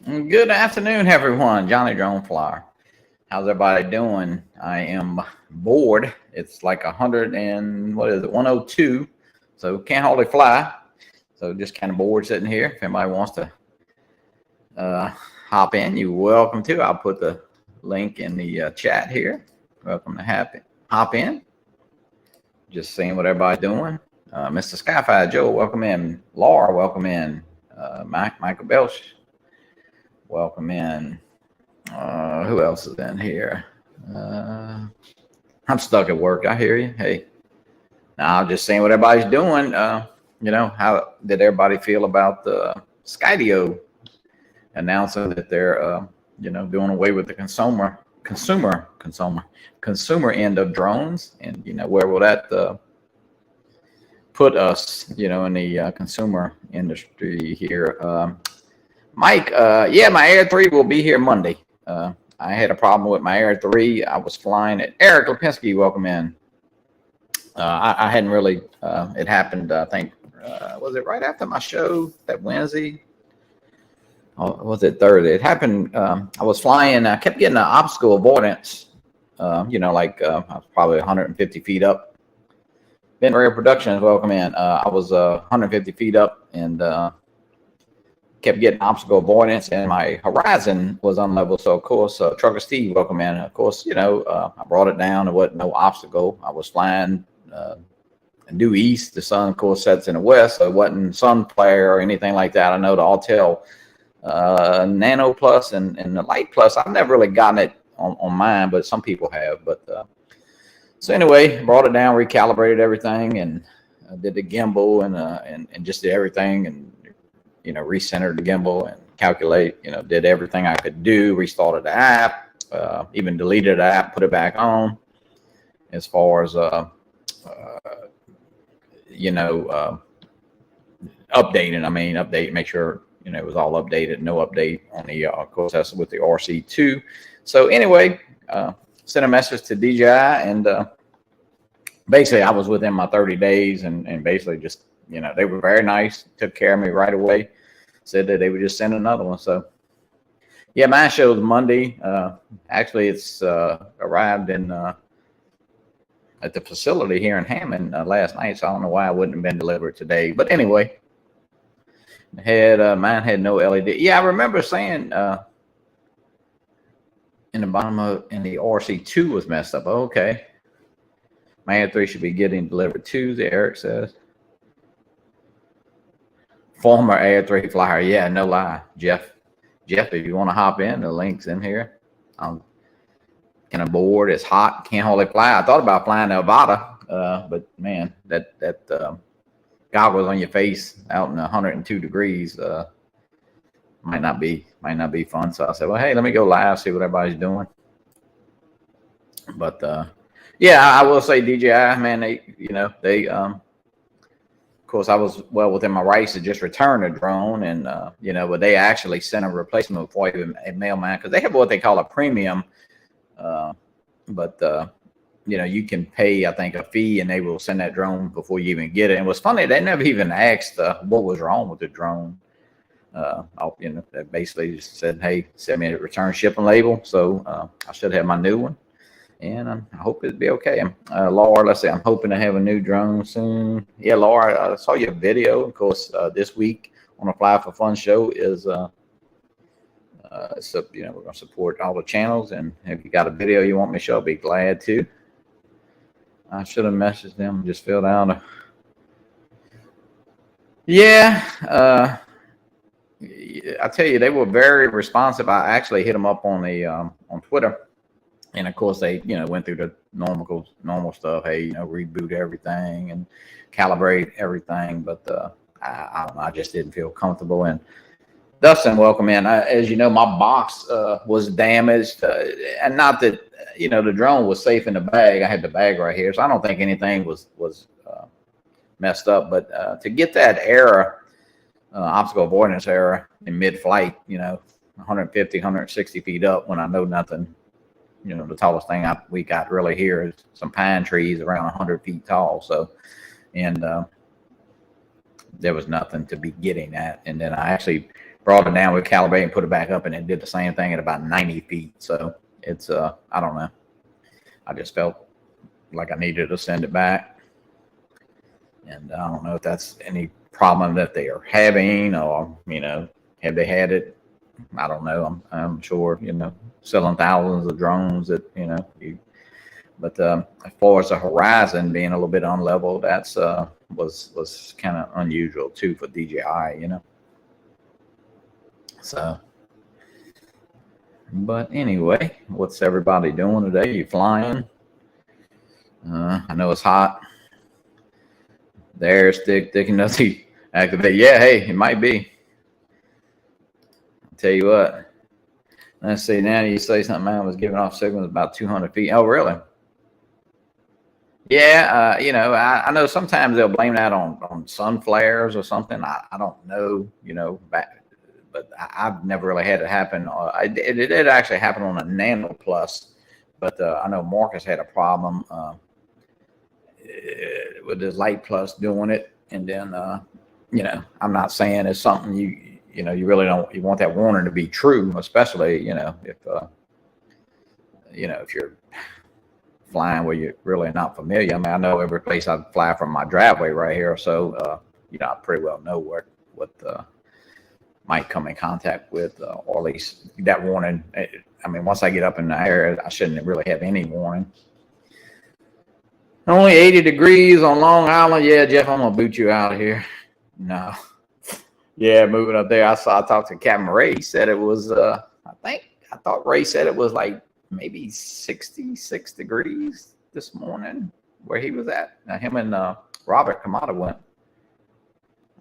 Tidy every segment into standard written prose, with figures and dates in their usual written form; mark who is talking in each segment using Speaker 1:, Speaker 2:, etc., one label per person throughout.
Speaker 1: Good afternoon, everyone. Johnny Drone Flyer. How's everybody doing? I am bored. It's like 100 and what is it, 102. So can't hardly fly. So just kind of bored sitting here. If anybody wants to uh, hop in, you're welcome to. I'll put the link in the chat here. Welcome to hop in. Just seeing what everybody's doing. Mr. Skyfire Joe, welcome in. Laura, welcome in. Michael Belch, welcome in. Who else is in here? I'm stuck at work. I hear you. Hey, now I'm just seeing what everybody's doing. How did everybody feel about the Skydio announcing that they're, doing away with the consumer end of drones, and where will that put us, in the consumer industry here? Mike, yeah, my Air 3 will be here Monday. I had a problem with my Air 3. I was flying it. Eric Lipinski, welcome in. I hadn't really, it happened, I think, was it right after my show that Wednesday? Oh, was it Thursday? It happened, I was flying, I kept getting an obstacle avoidance, I was probably 150 feet up. Ben Rare Productions, welcome in. I was 150 feet up and kept getting obstacle avoidance, and my horizon was unlevel. So of course, Trucker Steve, welcome in. Of course, I brought it down. There wasn't no obstacle. I was flying due east. The sun, of course, sets in the west, so it wasn't sun flare or anything like that. I know the Autel Nano Plus and the Light Plus, I've never really gotten it on mine, but some people have. But so anyway, brought it down, recalibrated everything, and did the gimbal and just did everything, and recentered the gimbal and calculate, did everything I could do, restarted the app, even deleted the app, put it back on. As far as, update, make sure, it was all updated, no update on the, of course, that's with the RC2. So anyway, sent a message to DJI, and basically I was within my 30 days and basically just, they were very nice, took care of me right away, said that they would just send another one. So yeah, mine shows Monday. Actually, it's arrived in at the facility here in Hammond last night, so I don't know why it wouldn't have been delivered today. But anyway, mine had no LED. Yeah, I remember saying in the bottom in the RC2 was messed up. Okay, my Air 3 should be getting delivered Tuesday, Eric says. Former Air 3 flyer. Yeah, no lie. Jeff, if you want to hop in, the link's in here. I'm kind of bored. It's hot. Can't hardly fly. I thought about flying to Nevada, but man, that goggles on your face out in 102 degrees might not be fun. So I said, well, hey, let me go live, see what everybody's doing. But yeah, I will say DJI, man, they of course, I was well within my rights to just return a drone, and but they actually sent a replacement for you in mailman, because they have what they call a premium, but you can pay, I think, a fee, and they will send that drone before you even get it. And it was funny, they never even asked what was wrong with the drone. They basically just said, hey, send me a return shipping label. So I should have my new one. And I hope it'll be okay. Laura, let's see, I'm hoping to have a new drone soon. Yeah, Laura, I saw your video. Of course, this week on the Fly for Fun show is, we're going to support all the channels. And if you got a video you want me to show, I'll be glad to. I should have messaged them, just filled out. Yeah, I tell you, they were very responsive. I actually hit them up on on Twitter. And of course, they, went through the normal stuff. Hey, reboot everything and calibrate everything. But I don't know. I just didn't feel comfortable. And Dustin, welcome in. As you know, my box was damaged, and not that the drone was safe in the bag. I had the bag right here, so I don't think anything was messed up. But to get that error, obstacle avoidance error in mid-flight, 150, 160 feet up, when I know nothing. The tallest thing we got really here is some pine trees around 100 feet tall. So, and there was nothing to be getting at. And then I actually brought it down, we calibrated and put it back up, and it did the same thing at about 90 feet. So it's I don't know. I just felt like I needed to send it back, and I don't know if that's any problem that they are having, or have they had it? I don't know. I'm sure selling thousands of drones that but as far as the horizon being a little bit unlevel, that's was kind of unusual too for DJI, So, but anyway, what's everybody doing today? You flying? I know it's hot. There's thick enough to activate. Yeah, hey, it might be. I'll tell you what. Let's see. Now you say something. Man was giving off signals about 200 feet. Oh, really? Yeah. I know sometimes they'll blame that on sun flares or something. I don't know. But I've never really had it happen. It did actually happen on a Nano Plus, but I know Marcus had a problem with his Light Plus doing it, and then I'm not saying it's something you really don't. You want that warning to be true, especially if you're flying where you're really not familiar. I mean, I know every place I fly from my driveway right here, so I pretty well know what might come in contact with, or at least that warning. I mean, once I get up in the air, I shouldn't really have any warning. Only 80 degrees on Long Island. Yeah, Jeff, I'm gonna boot you out of here. No. Yeah, moving up there. I talked to Captain Ray. He said it was I thought Ray said it was like maybe 66 degrees this morning where he was at. Now, him and Robert Kamada went.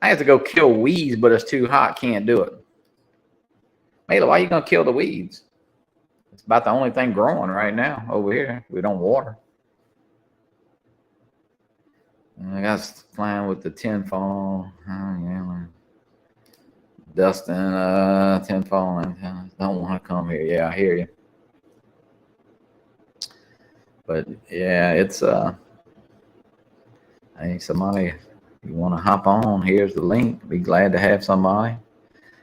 Speaker 1: I have to go kill weeds, but it's too hot. Can't do it. Mela, why are you going to kill the weeds? It's about the only thing growing right now over here. We don't water. I got flying with the tinfoil. Oh, yeah. Dustin, tinfoil. Don't want to come here. Yeah, I hear you. But yeah, it's hey, somebody, you want to hop on? Here's the link. Be glad to have somebody.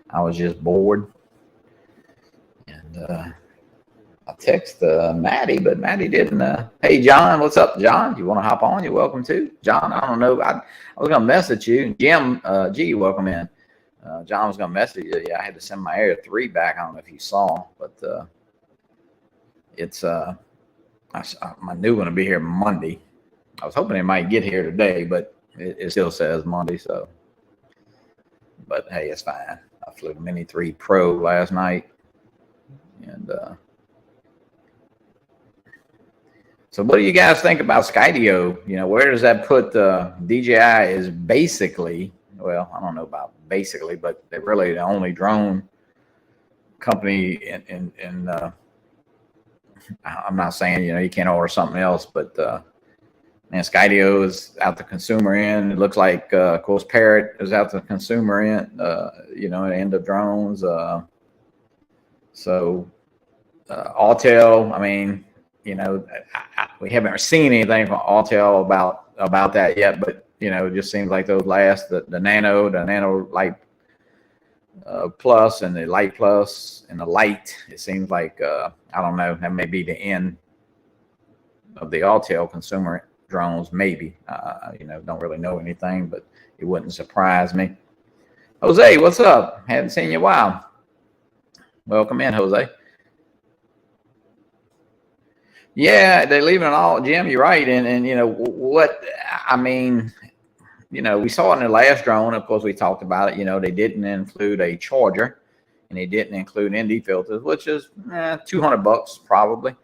Speaker 1: I was just bored, and I text Maddie, but Maddie didn't. Hey, John, what's up, John? You want to hop on? You're welcome to. John, I don't know. I was gonna message you. Jim, G, welcome in. John was gonna message you. Yeah, I had to send my Air 3 back. I don't know if you saw, but it's my new one will be here Monday. I was hoping it might get here today, but it still says Monday. So, but hey, it's fine. I flew the Mini 3 Pro last night, and so what do you guys think about Skydio? Where does that put DJI? Is basically, well, I don't know about basically, but they're really the only drone company in I'm not saying you can't order something else, but Skydio is out the consumer end. It looks like of course Parrot is out the consumer end. End of drones. So Autel. I mean, we haven't seen anything from Autel about that yet, but it just seems like those last the Nano Light Plus and the Light Plus and the Light. It seems like I don't know. That may be the end of the Autel consumer drones. Maybe don't really know anything, but it wouldn't surprise me. Jose, what's up? Haven't seen you in a while. Welcome in, Jose. Yeah, they're leaving it all, Jim. You're right, and what I mean. We saw it in the last drone. Of course, we talked about it. They didn't include a charger, and they didn't include ND filters, which is $200 probably.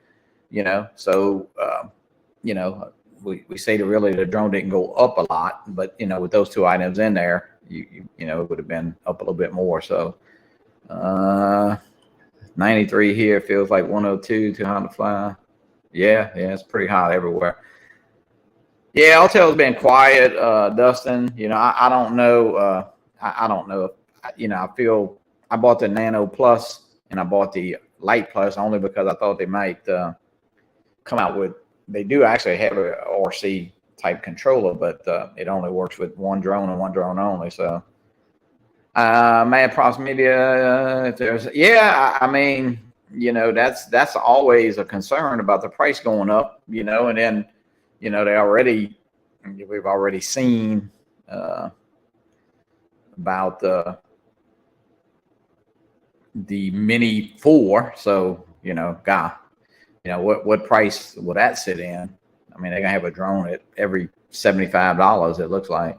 Speaker 1: So we say that really the drone didn't go up a lot, but with those two items in there, it would have been up a little bit more. So 93 here feels like 102, 200 fly. Yeah, it's pretty hot everywhere. Yeah, Autel's been quiet, Dustin. I don't know. I don't know. I feel I bought the Nano Plus and I bought the Light Plus only because I thought they might come out with. They do actually have a RC type controller, but it only works with one drone and one drone only. So Mad Props Media. If there's, yeah, I mean, that's always a concern about the price going up, and then, we've already seen about the Mini 4. So, God, what price will that sit in? I mean, they're gonna have a drone at every $75. It looks like.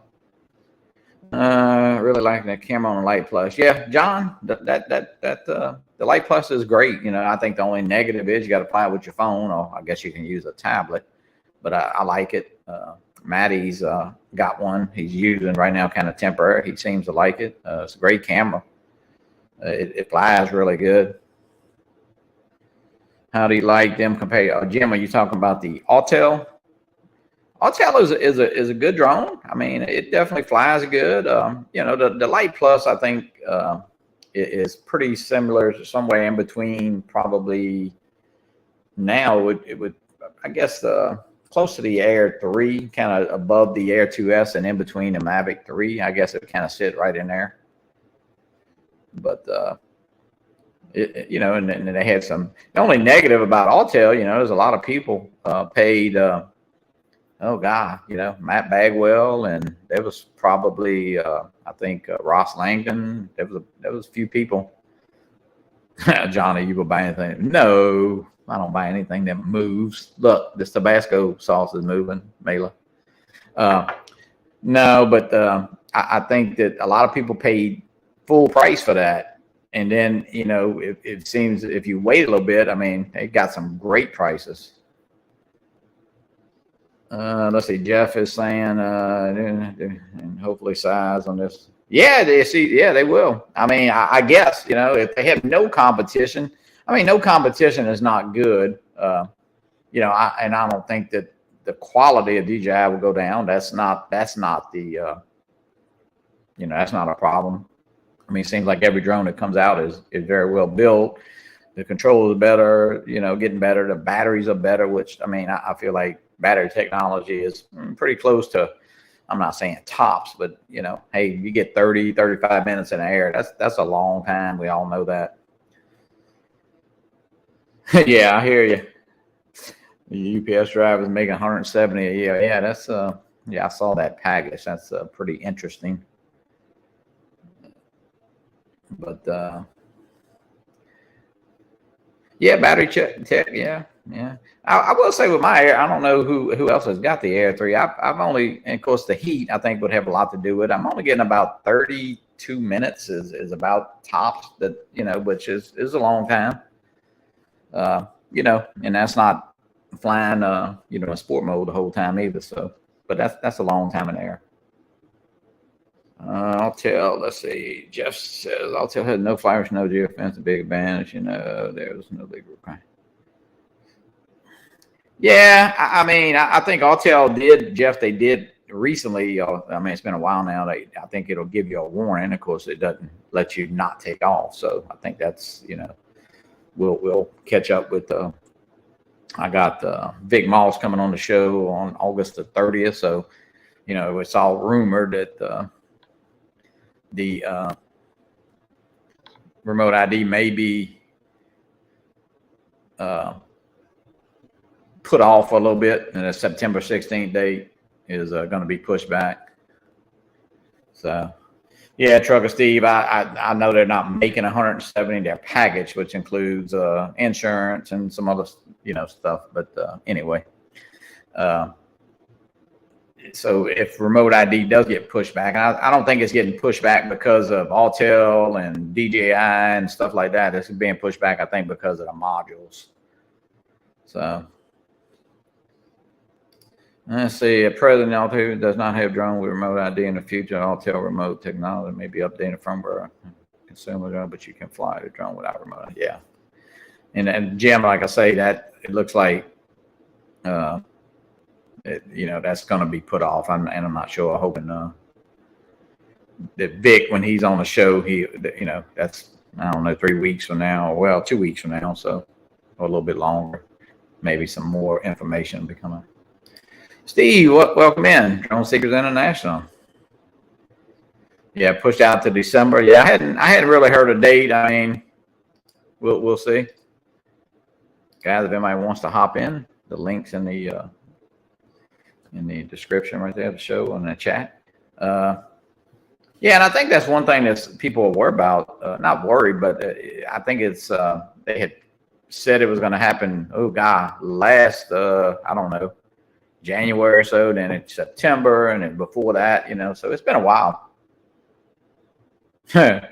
Speaker 1: Really liking the camera on the Light Plus. Yeah, John, the Light Plus is great. I think the only negative is you got to apply it with your phone, or I guess you can use a tablet. But I like it. Maddie's got one he's using right now, kind of temporary. He seems to like it. It's a great camera. It flies really good. How do you like them compared? Jim, are you talking about the Autel? Autel is a good drone. I mean, it definitely flies good. The Light Plus, I think, is pretty similar to somewhere in between. Probably now it would I guess close to the Air 3, kind of above the Air 2S, and in between the Mavic 3. I guess it kind of sit right in there. But and then they had some. The only negative about Autel, there's a lot of people paid. Oh God, Matt Bagwell, and there was probably I think Ross Langdon. There was a few people. Johnny, you will buy anything? No, I don't buy anything that moves. Look, this Tabasco sauce is moving, Mela. No, but I think that a lot of people paid full price for that, and then it seems if you wait a little bit, I mean, they got some great prices. Let's see. Jeff is saying, and hopefully size on this. Yeah, they will. I mean, I guess, if they have no competition, I mean, no competition is not good. And I don't think that the quality of DJI will go down. That's not the, that's not a problem. I mean, it seems like every drone that comes out is very well built. The controls are better, getting better. The batteries are better, which, I mean, I feel like battery technology is pretty close to, I'm not saying tops, but hey, you get 30, 35 minutes in the air. That's a long time. We all know that. Yeah, I hear you. The UPS driver is making 170 a year. Yeah, that's I saw that package. That's pretty interesting. But yeah, battery tech. Yeah. I will say with my Air, I don't know who else has got the Air 3. I've only, and of course, the heat I think would have a lot to do with it. I'm only getting about 32 minutes is about tops, that which is a long time. And that's not flying in sport mode the whole time either. So, but that's a long time in the air. Let's see. Jeff says Autel had no flash, no geofence, a big advantage. There was no legal requirement. Yeah, I mean, I think Autel did, Jeff. They did recently. I mean, it's been a while now. I think it'll give you a warning. Of course, it doesn't let you not take off. So I think that's we'll catch up with. I got Vic Moss coming on the show on August the 30th. So it's all rumored that the remote ID may be put off for a little bit, and the September 16th date is going to be pushed back. So, yeah, Trucker Steve, I know they're not making 170 their package, which includes insurance and some other stuff. But anyway, so if remote ID does get pushed back, and I don't think it's getting pushed back because of Autel and DJI and stuff like that. It's being pushed back, I think, because of the modules. So. Let's see. A president Autel does not have drone with remote ID in the future. Autel remote technology may be updated firmware consumer drone, but you can fly the drone without remote ID. Yeah. And Jim, like I say, that it looks like, that's going to be put off. I'm not sure. I'm hoping that Vic, when he's on the show, that's, I don't know, 3 weeks from now, well, 2 weeks from now, so or a little bit longer. Maybe some more information will be coming. Steve, welcome in. Drone Seekers International. Yeah, pushed out to December. Yeah, I hadn't really heard a date. I mean, we'll see. Guys, if anybody wants to hop in, the links in the description right there of the show and the chat. Yeah, and I think that's one thing that people are worried about. Not worried, but I think it's they had said it was going to happen. Oh God, last I don't know, January or so. Then it's September, and then before that, so it's been a while. Yeah,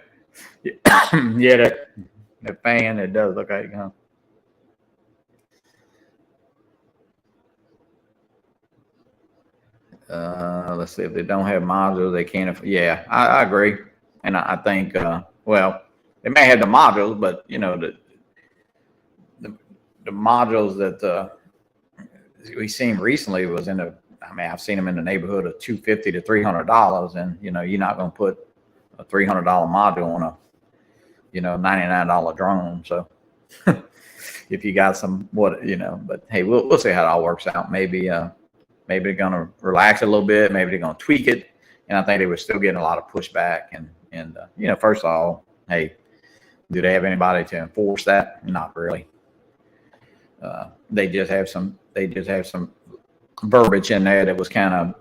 Speaker 1: that fan, it does look like, let's see, if they don't have modules, they can't. Yeah, I agree, and I think well, they may have the modules, but the modules that we've seen recently was in the. I mean, I've seen them in the neighborhood of $250 to $300, and you're not going to put a $300 module on a $99 drone. So if you got some but hey, we'll see how it all works out. Maybe they're going to relax a little bit. Maybe they're going to tweak it. And I think they were still getting a lot of pushback. And first of all, hey, do they have anybody to enforce that? Not really. They just have some verbiage in there that was kind of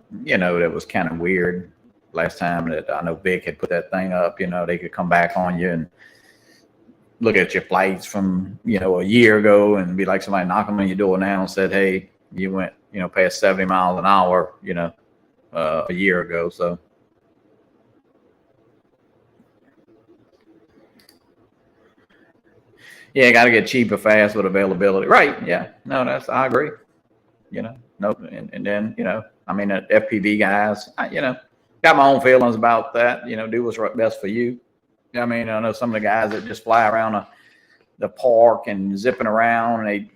Speaker 1: weird. Last time that I know Vic had put that thing up, they could come back on you and look at your flights from, a year ago and be like somebody knocking on your door now and said, hey, you went, past 70 miles an hour, a year ago. So. Yeah, got to get cheaper fast with availability. Right. Yeah. No, I agree. No, and then, I mean, the FPV guys, got my own feelings about that. Do what's best for you. I mean, I know some of the guys that just fly around the park and zipping around, and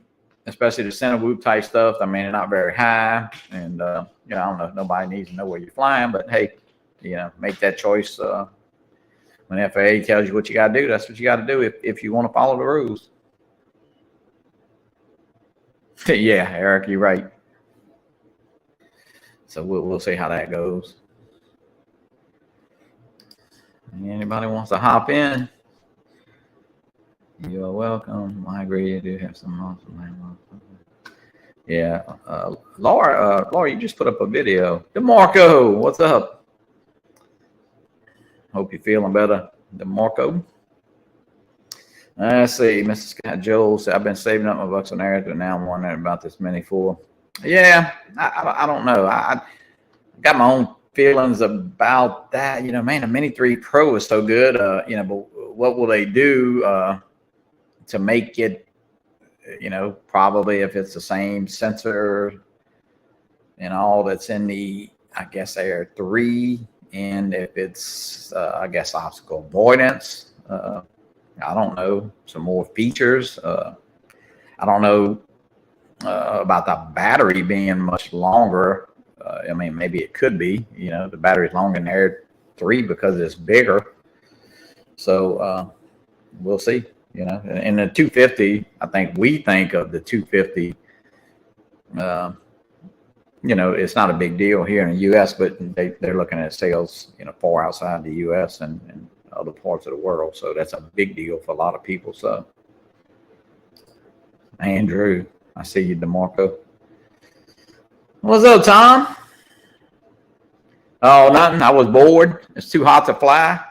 Speaker 1: especially the center whoop type stuff. I mean, they're not very high, and I don't know. Nobody needs to know where you're flying, but hey, make that choice. When FAA tells you what you got to do, that's what you got to do if you want to follow the rules. Yeah, Eric, you're right. So we'll see how that goes. Anybody wants to hop in? You are welcome. I agree. You do have some awesome. Yeah, Laura, you just put up a video. DeMarco, what's up? Hope you're feeling better, DeMarco. Let's see, Mr. Scott Joel said, I've been saving up my bucks on air, but now I'm wondering about this Mini 4. Yeah, I don't know. I got my own feelings about that. Man, the Mini 3 Pro is so good. But what will they do to make it, probably if it's the same sensor and all that's in the, I guess, Air 3, and if it's, I guess, obstacle avoidance. I don't know, some more features. I don't know about the battery being much longer. I mean, maybe it could be, the battery's longer in Air 3 because it's bigger. So we'll see, and the 250, I think we think of the 250, it's not a big deal here in the U.S., but they're looking at sales, far outside the U.S. and other parts of the world. So that's a big deal for a lot of people. So Andrew, I see you, DeMarco. What's up, Tom? Oh, nothing. I was bored. It's too hot to fly.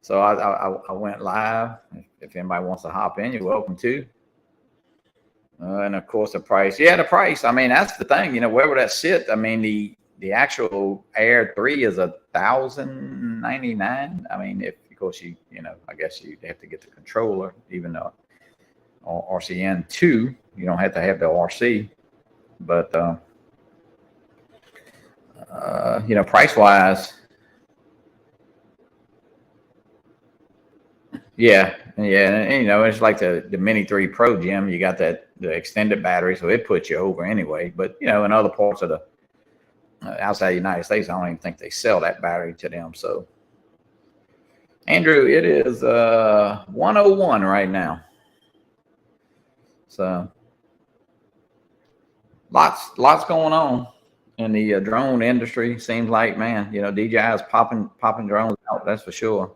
Speaker 1: So I went live. If anybody wants to hop in, you're welcome to. And of course the price. Yeah, the price. I mean, that's the thing. Where would that sit? I mean, the actual Air 3 is $1,099. I mean, if of course I guess you have to get the controller, even though RCN 2, you don't have to have the RC, but price wise, yeah, and it's like the Mini 3 Pro, Jim. You got the extended battery, so it puts you over anyway. But in other parts of the outside the United States, I don't even think they sell that battery to them. So, Andrew, it is 101 right now. So lots going on. in the drone industry. Seems like, man, DJI is popping drones out. That's for sure.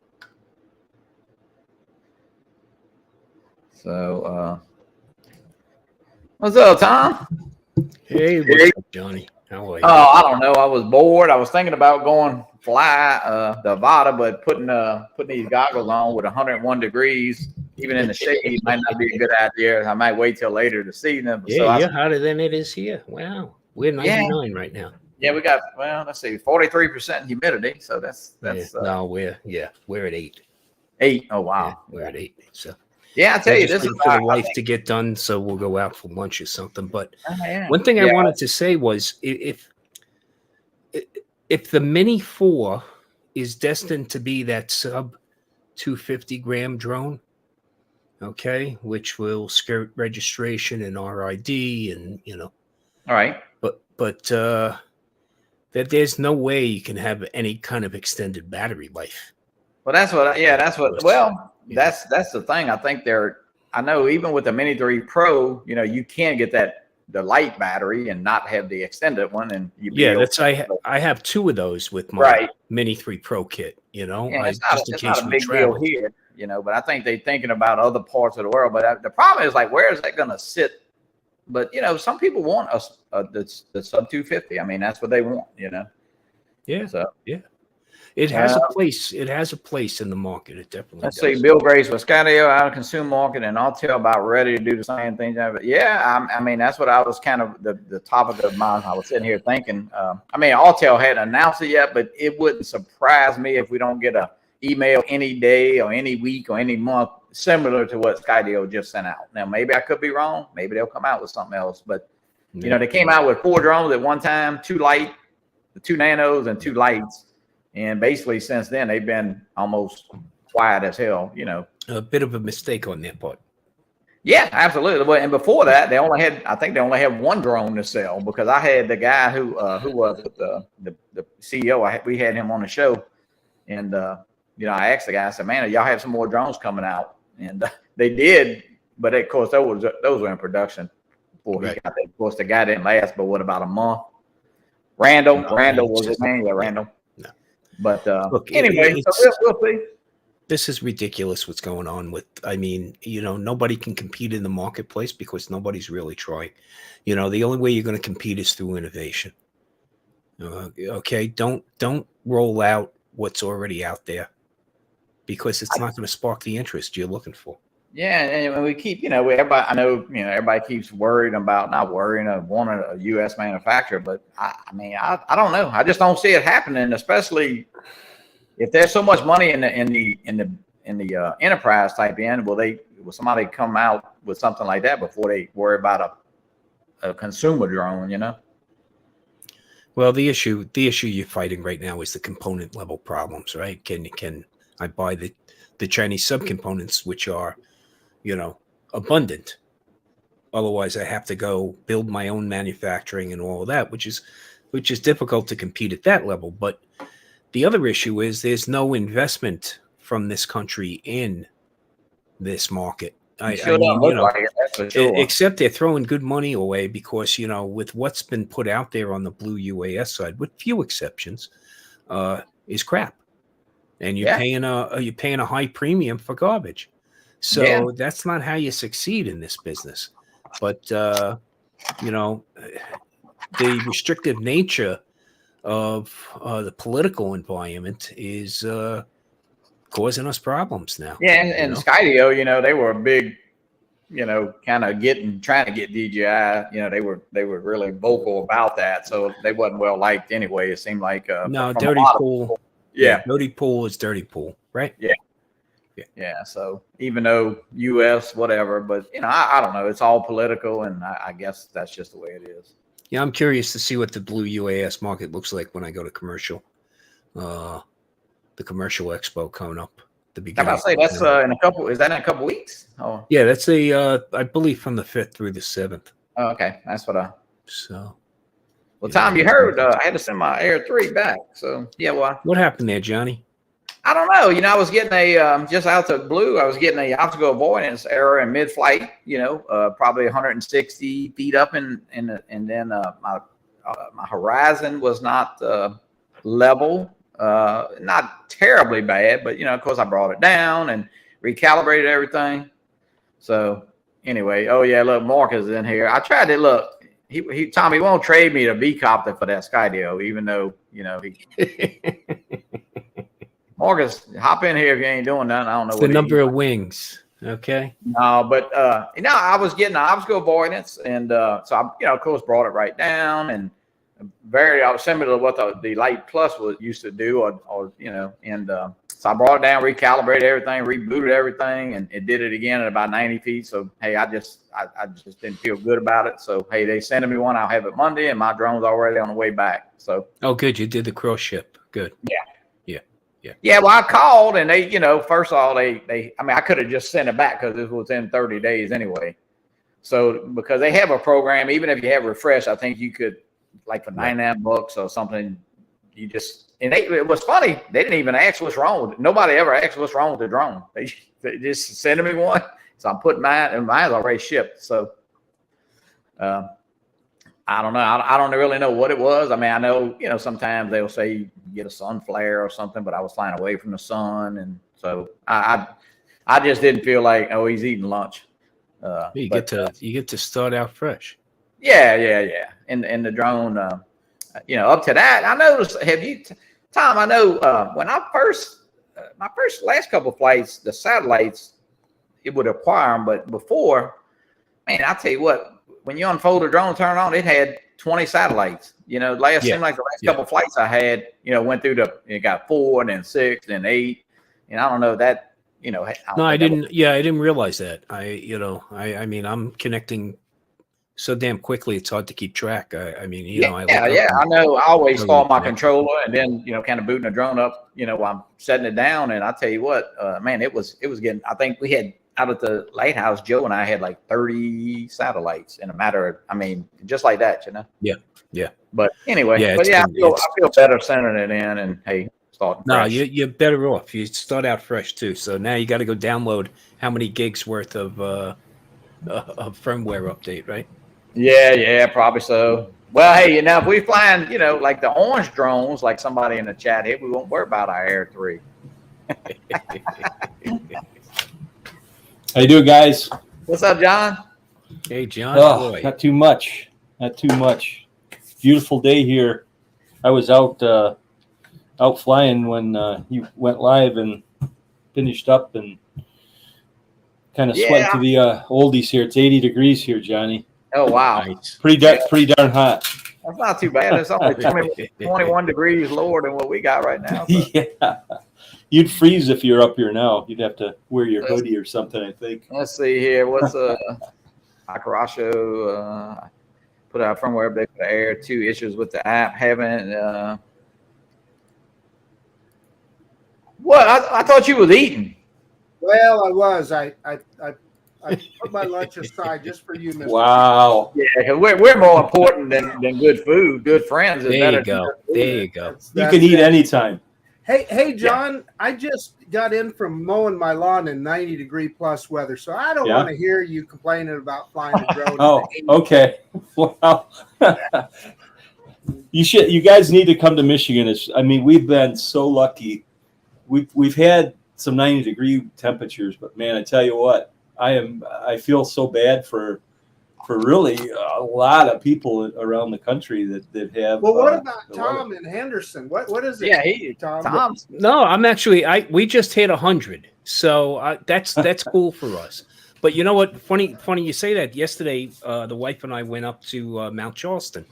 Speaker 1: So, what's up, Tom?
Speaker 2: Hey, what's up, Johnny? How are you?
Speaker 1: Oh, I don't know. I was bored. I was thinking about going fly to Nevada, but putting these goggles on with 101 degrees, even in the shade, might not be a good idea. I might wait till later to see them.
Speaker 2: Yeah, you're hotter than it is here. Wow, we're 99 right now.
Speaker 1: Yeah, we got, well, let's see, 43% humidity. So that's
Speaker 2: no, we're at 8.
Speaker 1: 8. Oh wow,
Speaker 2: yeah, we're at 8. So
Speaker 1: yeah, I tell you, this is
Speaker 2: for the wife to get done, so we'll go out for lunch or something. But one thing I wanted to say was, if the Mini 4 is destined to be that sub 250-gram drone, okay, which will skirt registration and RID, and
Speaker 1: all right,
Speaker 2: but that there's no way you can have any kind of extended battery life.
Speaker 1: Well, that's the thing. I think I know even with the Mini 3 Pro, you can get the light battery and not have the extended one. And
Speaker 2: I have 2 of those with my Mini 3 Pro kit,
Speaker 1: it's not a big deal here, but I think they're thinking about other parts of the world. But the problem is, like, where is that going to sit? But, some people want the sub 250. I mean, that's what they want,
Speaker 2: Yeah.
Speaker 1: So,
Speaker 2: yeah. It has a place. It has a place in the market. It definitely does.
Speaker 1: See, Bill Grace with Skydio out of consumer market, and Autel about ready to do the same thing. Yeah, I mean, that's what I was kind of the topic of mine. I was sitting here thinking. I mean, Autel hadn't announced it yet, but it wouldn't surprise me if we don't get a email any day or any week or any month similar to what Skydio just sent out. Now, maybe I could be wrong. Maybe they'll come out with something else. But they came out with 4 drones at one time, 2 light, 2 nanos, and 2 lights. And basically, since then, they've been almost quiet as hell,
Speaker 2: A bit of a mistake on their part.
Speaker 1: Yeah, absolutely. And before that, I think they only had 1 drone to sell, because I had the guy who was the CEO. We had him on the show, and I asked the guy. I said, "Man, y'all have some more drones coming out?" And they did, but of course, those were in production before he got there. Of course, the guy didn't last, but what, about a month? Randall was his name. Yeah, Randall. But look, anyway, so we'll see.
Speaker 2: This is ridiculous what's going on with, I mean, nobody can compete in the marketplace because nobody's really trying. The only way you're going to compete is through innovation. Okay, don't roll out what's already out there, because it's not going to spark the interest you're looking for.
Speaker 1: Yeah, and we keep, everybody, I know, everybody keeps worried about, not worrying of wanting a U.S. manufacturer, but I mean, I don't know. I just don't see it happening, especially if there's so much money in the enterprise type end. Will somebody come out with something like that before they worry about a consumer drone?
Speaker 2: Well, the issue you're fighting right now is the component level problems, right? Can I buy the Chinese subcomponents, which are abundant? Otherwise, I have to go build my own manufacturing and all of that, which is difficult to compete at that level. But the other issue is there's no investment from this country in this market. Except they're throwing good money away because, with what's been put out there on the Blue UAS side, with few exceptions, is crap. And you're paying a high premium for garbage. So that's not how you succeed in this business. But the restrictive nature of the political environment is causing us problems now.
Speaker 1: Yeah, and Skydio, they were a big, kind of trying to get DJI. They were really vocal about that, so they wasn't well liked anyway. It seemed like
Speaker 2: Dirty Pool. Yeah, Dirty Pool is Dirty Pool, right?
Speaker 1: Yeah. So even though U.S. whatever, but I don't know. It's all political, and I guess that's just the way it is.
Speaker 2: Yeah, I'm curious to see what the Blue UAS market looks like when I go to commercial. The commercial expo coming up. The beginning.
Speaker 1: I say that's in a couple. Is that in a couple weeks? Oh,
Speaker 2: yeah, that's I believe from the 5th through the 7th.
Speaker 1: Oh, okay, that's what
Speaker 2: So.
Speaker 1: Well, Tom, you heard I had to send my Air 3 back. So yeah, well.
Speaker 2: What happened there, Johnny?
Speaker 1: I don't know. I was getting just out to Blue. I was getting a obstacle avoidance error in mid-flight. Probably 160 feet up, and then my my horizon was not level, not terribly bad, but of course I brought it down and recalibrated everything. So anyway, oh yeah, look, Marcus is in here. I tried to look. Tommy won't trade me the B copter for that Skydio, even though Marcus, hop in here if you ain't doing nothing. I don't know
Speaker 2: It's the number of wings. Okay.
Speaker 1: No, but I was getting obstacle avoidance, and so I, of course, brought it right down, and very similar to what the Light Plus used to do, or and so I brought it down, recalibrated everything, rebooted everything, and it did it again at about 90 feet. So hey, I just didn't feel good about it. So hey, they sent me one. I'll have it Monday, and my drone's already on the way back. So
Speaker 2: good, you did the cross ship. Good.
Speaker 1: Yeah, well, I called and they, first of all, I could have just sent it back because this was in 30 days anyway. So because they have a program, even if you have refresh, I think you could, like for $99 or something, it was funny. They didn't even ask what's wrong with it. Nobody ever asked what's wrong with the drone. They just sent me one. So I'm putting mine, and mine's already shipped. So I don't know. I don't really know what it was. I mean, I know, sometimes they'll say you get a sun flare or something, but I was flying away from the sun. And so I just didn't feel like, oh, he's eating lunch.
Speaker 2: You get to start out fresh.
Speaker 1: Yeah. And the drone, up to that, I noticed, Tom, I know when I my last couple of flights, the satellites, it would acquire them. But before, man, I tell you what, when you unfold the drone, turn on, it had 20 satellites. Seemed like the last couple of flights I had, went through it got 4 and then 6 and 8. And I don't know that,
Speaker 2: I didn't realize that. I mean, I'm connecting so damn quickly, it's hard to keep track. I know. I always start my controller and then, kind of booting the drone up, while I'm setting it down. And I tell you what, man, it was getting, I think we had, out at the lighthouse, Joe and I had like 30 satellites in a matter of, just like that, Yeah.
Speaker 1: But anyway, I feel better sending it in, and hey, starting fresh.
Speaker 2: No, you're better off. You start out fresh too. So now you got to go download how many gigs worth of firmware update, right?
Speaker 1: Yeah, probably so. Well, hey, if we flying, like the orange drones, like somebody in the chat here, we won't worry about our Air 3.
Speaker 3: How you doing, guys?
Speaker 1: What's up, John?
Speaker 2: Hey, John.
Speaker 3: Oh, not too much. Beautiful day here. I was out flying when you went live and finished up and kind of sweat to the oldies here. It's 80 degrees here, Johnny.
Speaker 1: Oh, wow.
Speaker 2: Nice.
Speaker 3: Pretty darn hot.
Speaker 1: That's not too bad. It's only 21 degrees lower than what we got right now. So.
Speaker 3: Yeah. You'd freeze if you're up here now. You'd have to wear your hoodie or something, I think.
Speaker 1: Let's see here. What's Akarasho put out firmware update for the Air 2 issues with the app. Haven't what? I thought you was eating.
Speaker 4: Well, I was. I put my lunch aside just for you, Mr.
Speaker 3: Wow.
Speaker 1: Yeah, we're more important than good food. Good friends is better.
Speaker 2: There you go.
Speaker 3: You can eat anytime.
Speaker 4: Hey, John, I just got in from mowing my lawn in 90-degree plus weather, so I don't want to hear you complaining about flying a drone.
Speaker 3: Oh, okay. Well, you guys need to come to Michigan. We've been so lucky. We've had some 90-degree temperatures, but man, I tell you what, I feel so bad for really a lot of people around the country that have.
Speaker 4: Well, what about Tom in Henderson? What is it?
Speaker 1: Yeah,
Speaker 4: Tom.
Speaker 2: No, I'm actually. We just hit 100, so that's cool for us. But you know what? Funny you say that. Yesterday, the wife and I went up to Mount Charleston,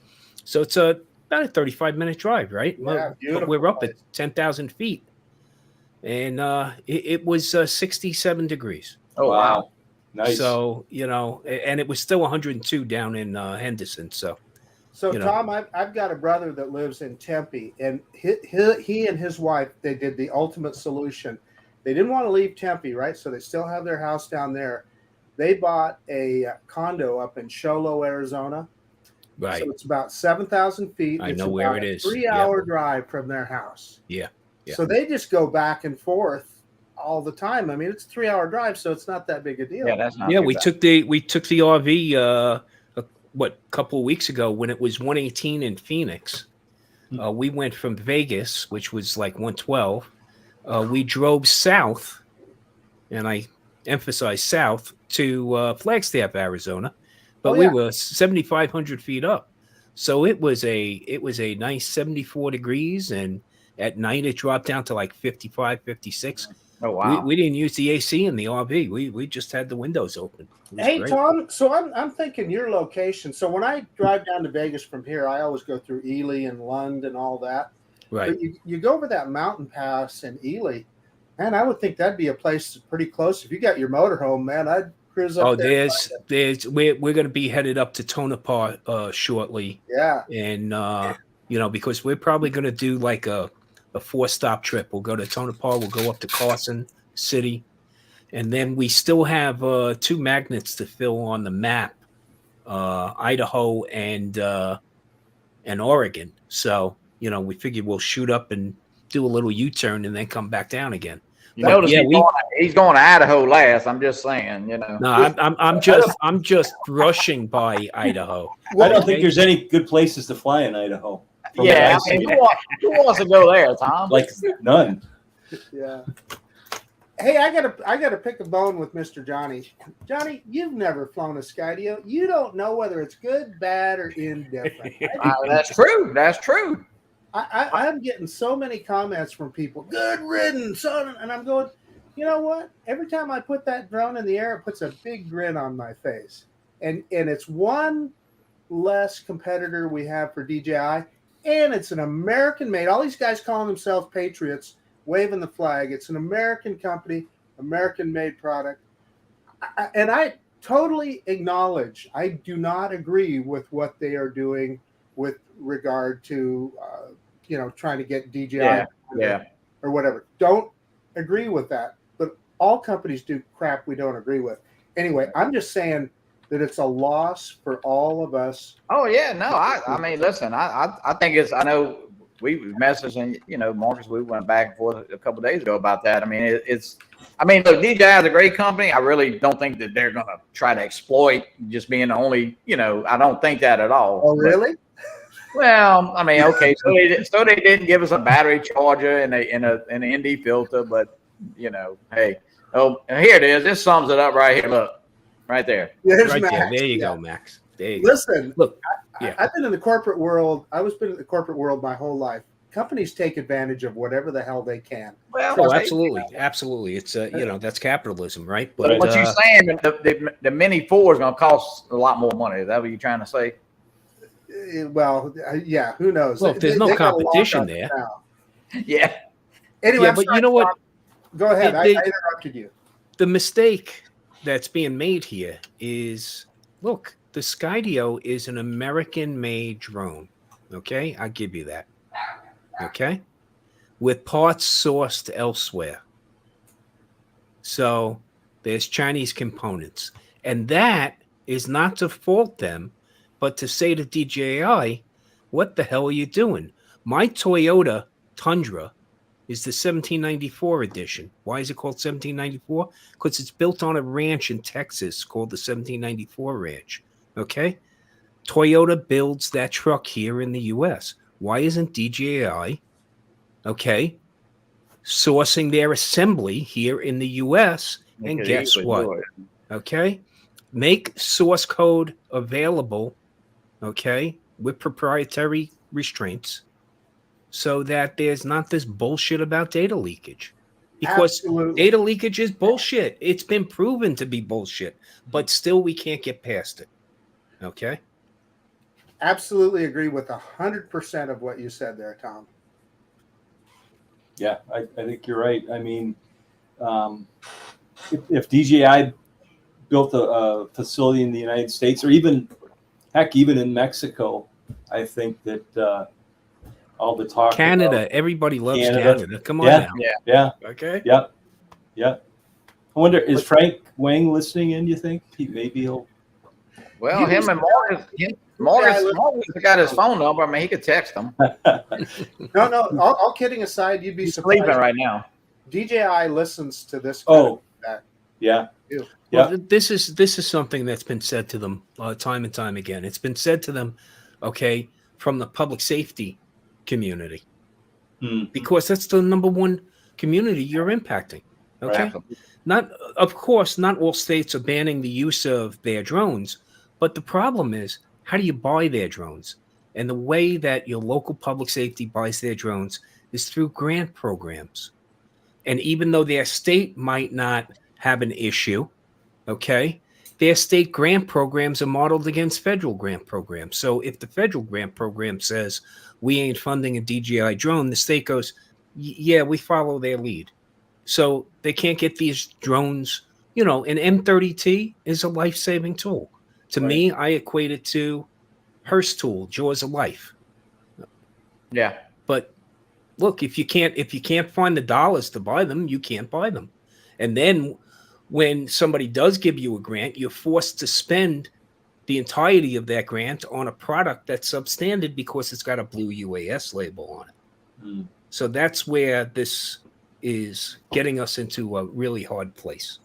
Speaker 2: so it's about a 35-minute drive, right?
Speaker 4: Yeah,
Speaker 2: but we're up at 10,000 feet, and it was 67 degrees.
Speaker 1: Oh wow.
Speaker 3: Nice.
Speaker 2: So, and it was still 102 down in Henderson. So
Speaker 4: Tom, I've got a brother that lives in Tempe, and he and his wife, they did the ultimate solution. They didn't want to leave Tempe, right? So they still have their house down there. They bought a condo up in Show Low, Arizona.
Speaker 2: Right.
Speaker 4: So it's about 7,000 feet.
Speaker 2: I know where it is.
Speaker 4: 3-hour drive from their house.
Speaker 2: Yeah.
Speaker 4: So they just go back and forth all the time. It's a 3-hour drive, so it's not that big a deal.
Speaker 1: Yeah, that's not.
Speaker 2: Yeah, we took the RV couple of weeks ago when it was 118 in Phoenix. We went from Vegas, which was like 112. We drove south, and I emphasize south, to Flagstaff, Arizona, but we were 7,500 feet up. So it was a nice 74 degrees, and at night it dropped down to like 55, 56.
Speaker 1: Oh wow!
Speaker 2: We didn't use the AC in the RV. We just had the windows open.
Speaker 4: Hey,
Speaker 2: great.
Speaker 4: Tom, so I'm thinking your location. So when I drive down to Vegas from here, I always go through Ely and Lund and all that.
Speaker 2: Right.
Speaker 4: But you go over that mountain pass in Ely, man, I would think that'd be a place pretty close. If you got your motorhome, man, I'd cruise up there.
Speaker 2: We're going to be headed up to Tonopah shortly.
Speaker 4: Yeah.
Speaker 2: And, because we're probably going to do like a 4-stop trip. We'll go to Tonopah. We'll go up to Carson City. And then we still have 2 magnets to fill on the map, Idaho and Oregon. So, we figured we'll shoot up and do a little U-turn and then come back down again.
Speaker 1: You notice he's going to Idaho last. I'm just saying,
Speaker 2: No, I'm just rushing by Idaho.
Speaker 3: I don't think there's any good places to fly in Idaho.
Speaker 1: Yeah, I mean, who wants to go there, Tom?
Speaker 3: Like none.
Speaker 4: Yeah. Hey, I gotta pick a bone with Mr. Johnny. Johnny, you've never flown a Skydio. You don't know whether it's good, bad, or indifferent.
Speaker 1: That's true. That's true.
Speaker 4: I'm getting so many comments from people. Good riddance, son, and I'm going. You know what? Every time I put that drone in the air, it puts a big grin on my face, and it's one less competitor we have for DJI, and it's an American made. All these guys calling themselves patriots, waving the flag. It's an American company, American made product. And I totally acknowledge, I do not agree with what they are doing with regard to, trying to get DJI or whatever. Don't agree with that. But all companies do crap we don't agree with. Anyway, I'm just saying that it's a loss for all of us.
Speaker 1: Oh yeah, no, I mean, listen, I think I know we messaged and Marcus, we went back and forth a couple of days ago about that. I mean, look, DJI is a great company. I really don't think that they're gonna try to exploit just being the only. I don't think that at all.
Speaker 4: Oh really?
Speaker 1: Well, I mean, okay, so they didn't give us a battery charger and an ND filter, but hey, here it is. This sums it up right here. Look. Right there.
Speaker 2: Right there. There you go, Max. There you
Speaker 4: Listen,
Speaker 2: go. Look,
Speaker 4: I've been in the corporate world. Been in the corporate world my whole life. Companies take advantage of whatever the hell they can.
Speaker 2: Well, absolutely. Absolutely. It's, that's capitalism, right?
Speaker 1: But what you're saying, the Mini 4 is going to cost a lot more money. Is that what you're trying to say?
Speaker 4: Well, yeah, who knows?
Speaker 2: Well, there's no competition there.
Speaker 1: Yeah.
Speaker 4: Anyway,
Speaker 2: yeah, but you know what?
Speaker 4: Go ahead. I interrupted you.
Speaker 2: The mistake that's being made here is, look, the Skydio is an American-made drone. Okay, I'll give you that. Okay, with parts sourced elsewhere. So there's Chinese components, and that is not to fault them, but to say to DJI, "What the hell are you doing?" My Toyota Tundra is the 1794 edition. Why is it called 1794? Because it's built on a ranch in Texas called the 1794 Ranch. Okay? Toyota builds that truck here in the U.S. Why isn't DJI, sourcing their assembly here in the U.S.? And guess what? Okay? Make source code available, with proprietary restraints, so that there's not this bullshit about data leakage. Because data leakage is bullshit. It's been proven to be bullshit, but still we can't get past it. Okay?
Speaker 4: Absolutely agree with 100% of what you said there, Tom.
Speaker 3: Yeah, I think you're right. I mean, if DJI built a facility in the United States, or even in Mexico, I think that all the talk
Speaker 2: Canada,
Speaker 3: about
Speaker 2: everybody loves Canada. Come on now.
Speaker 3: Yeah.
Speaker 2: Okay.
Speaker 3: Yep. I wonder, is Frank Wang listening in? You think he'll?
Speaker 1: Well, him and Marcus got his phone number. I mean, he could text him.
Speaker 4: No. All kidding aside, you'd be
Speaker 1: He's
Speaker 4: surprised.
Speaker 1: sleeping right now.
Speaker 4: DJI listens to this.
Speaker 3: Oh, yeah.
Speaker 2: Well, this is something that's been said to them time and time again. It's been said to them, okay, from the public safety community, because that's the number one community you're impacting. Okay,
Speaker 1: Absolutely.
Speaker 2: not of course, not all states are banning the use of their drones, but the problem is, how do you buy their drones? And the way that your local public safety buys their drones is through grant programs. And even though their state might not have an issue, okay, their state grant programs are modeled against federal grant programs. So if the federal grant program says we ain't funding a DJI drone, the state goes, yeah, we follow their lead. So they can't get these drones. You know, an M30T is a life-saving tool. To me, I equate it to Hearst tool, Jaws of Life.
Speaker 1: Yeah.
Speaker 2: But look, if you can't find the dollars to buy them, you can't buy them. And then when somebody does give you a grant, you're forced to spend the entirety of that grant on a product that's substandard because it's got a blue UAS label on it. So that's where this is getting us into a really hard place.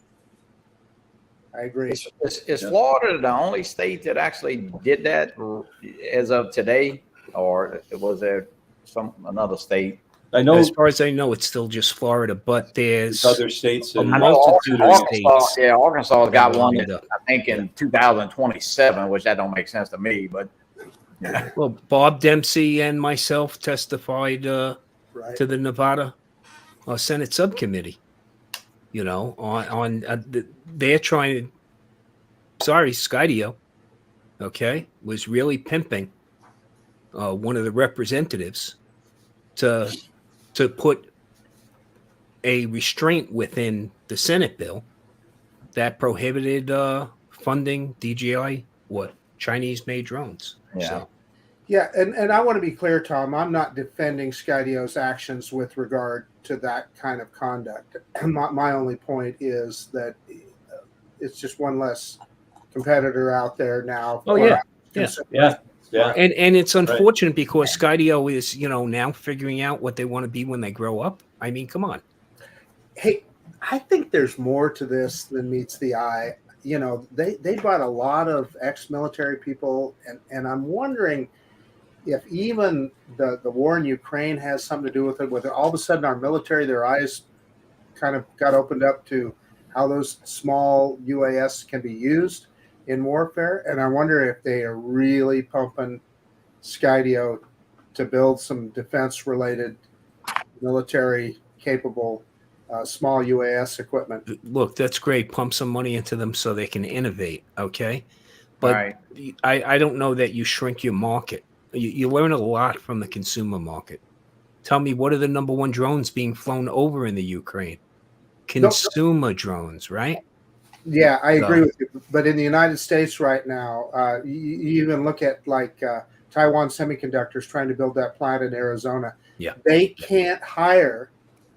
Speaker 4: I agree.
Speaker 1: Is Florida the only state that actually did that as of today, or was there another state?
Speaker 3: I know
Speaker 2: As far as I know, it's still just Florida, but there's
Speaker 3: other states.
Speaker 2: a
Speaker 3: And,
Speaker 2: multitude of states.
Speaker 1: Yeah, Arkansas got one
Speaker 2: lined
Speaker 1: that
Speaker 2: up.
Speaker 1: I think in 2027, which that don't make sense to me, but
Speaker 2: Well, Bob Dempsey and myself testified
Speaker 4: Right.
Speaker 2: to the Nevada Senate subcommittee. You know, they're trying to. Sorry, Skydio, okay, was really pimping one of the representatives to put a restraint within the Senate bill that prohibited funding DJI Chinese-made drones.
Speaker 1: Yeah.
Speaker 2: So,
Speaker 4: Yeah, and I want to be clear, Tom. I'm not defending Skydio's actions with regard to that kind of conduct. My only point is that it's just one less competitor out there now.
Speaker 2: Oh, yeah.
Speaker 3: yeah.
Speaker 2: and it's unfortunate because Skydio is, you know, now figuring out what they want to be when they grow up. I mean, come on.
Speaker 4: Hey, I think there's more to this than meets the eye. You know, they brought a lot of ex-military people, and I'm wondering if even the war in Ukraine has something to do with it, whether all of a sudden our military, their eyes kind of got opened up to how those small UAS can be used in warfare. And I wonder if they are really pumping Skydio to build some defense-related, military-capable small UAS equipment.
Speaker 2: Look, that's great. Pump some money into them so they can innovate, okay? But
Speaker 1: Right.
Speaker 2: I don't know that you shrink your market. You learn a lot from the consumer market. Tell me, what are the number one drones being flown over in the Ukraine? Consumer drones, right?
Speaker 4: Yeah, I agree with you. But in the United States right now, you even look at like Taiwan Semiconductors trying to build that plant in Arizona.
Speaker 2: Yeah.
Speaker 4: They can't hire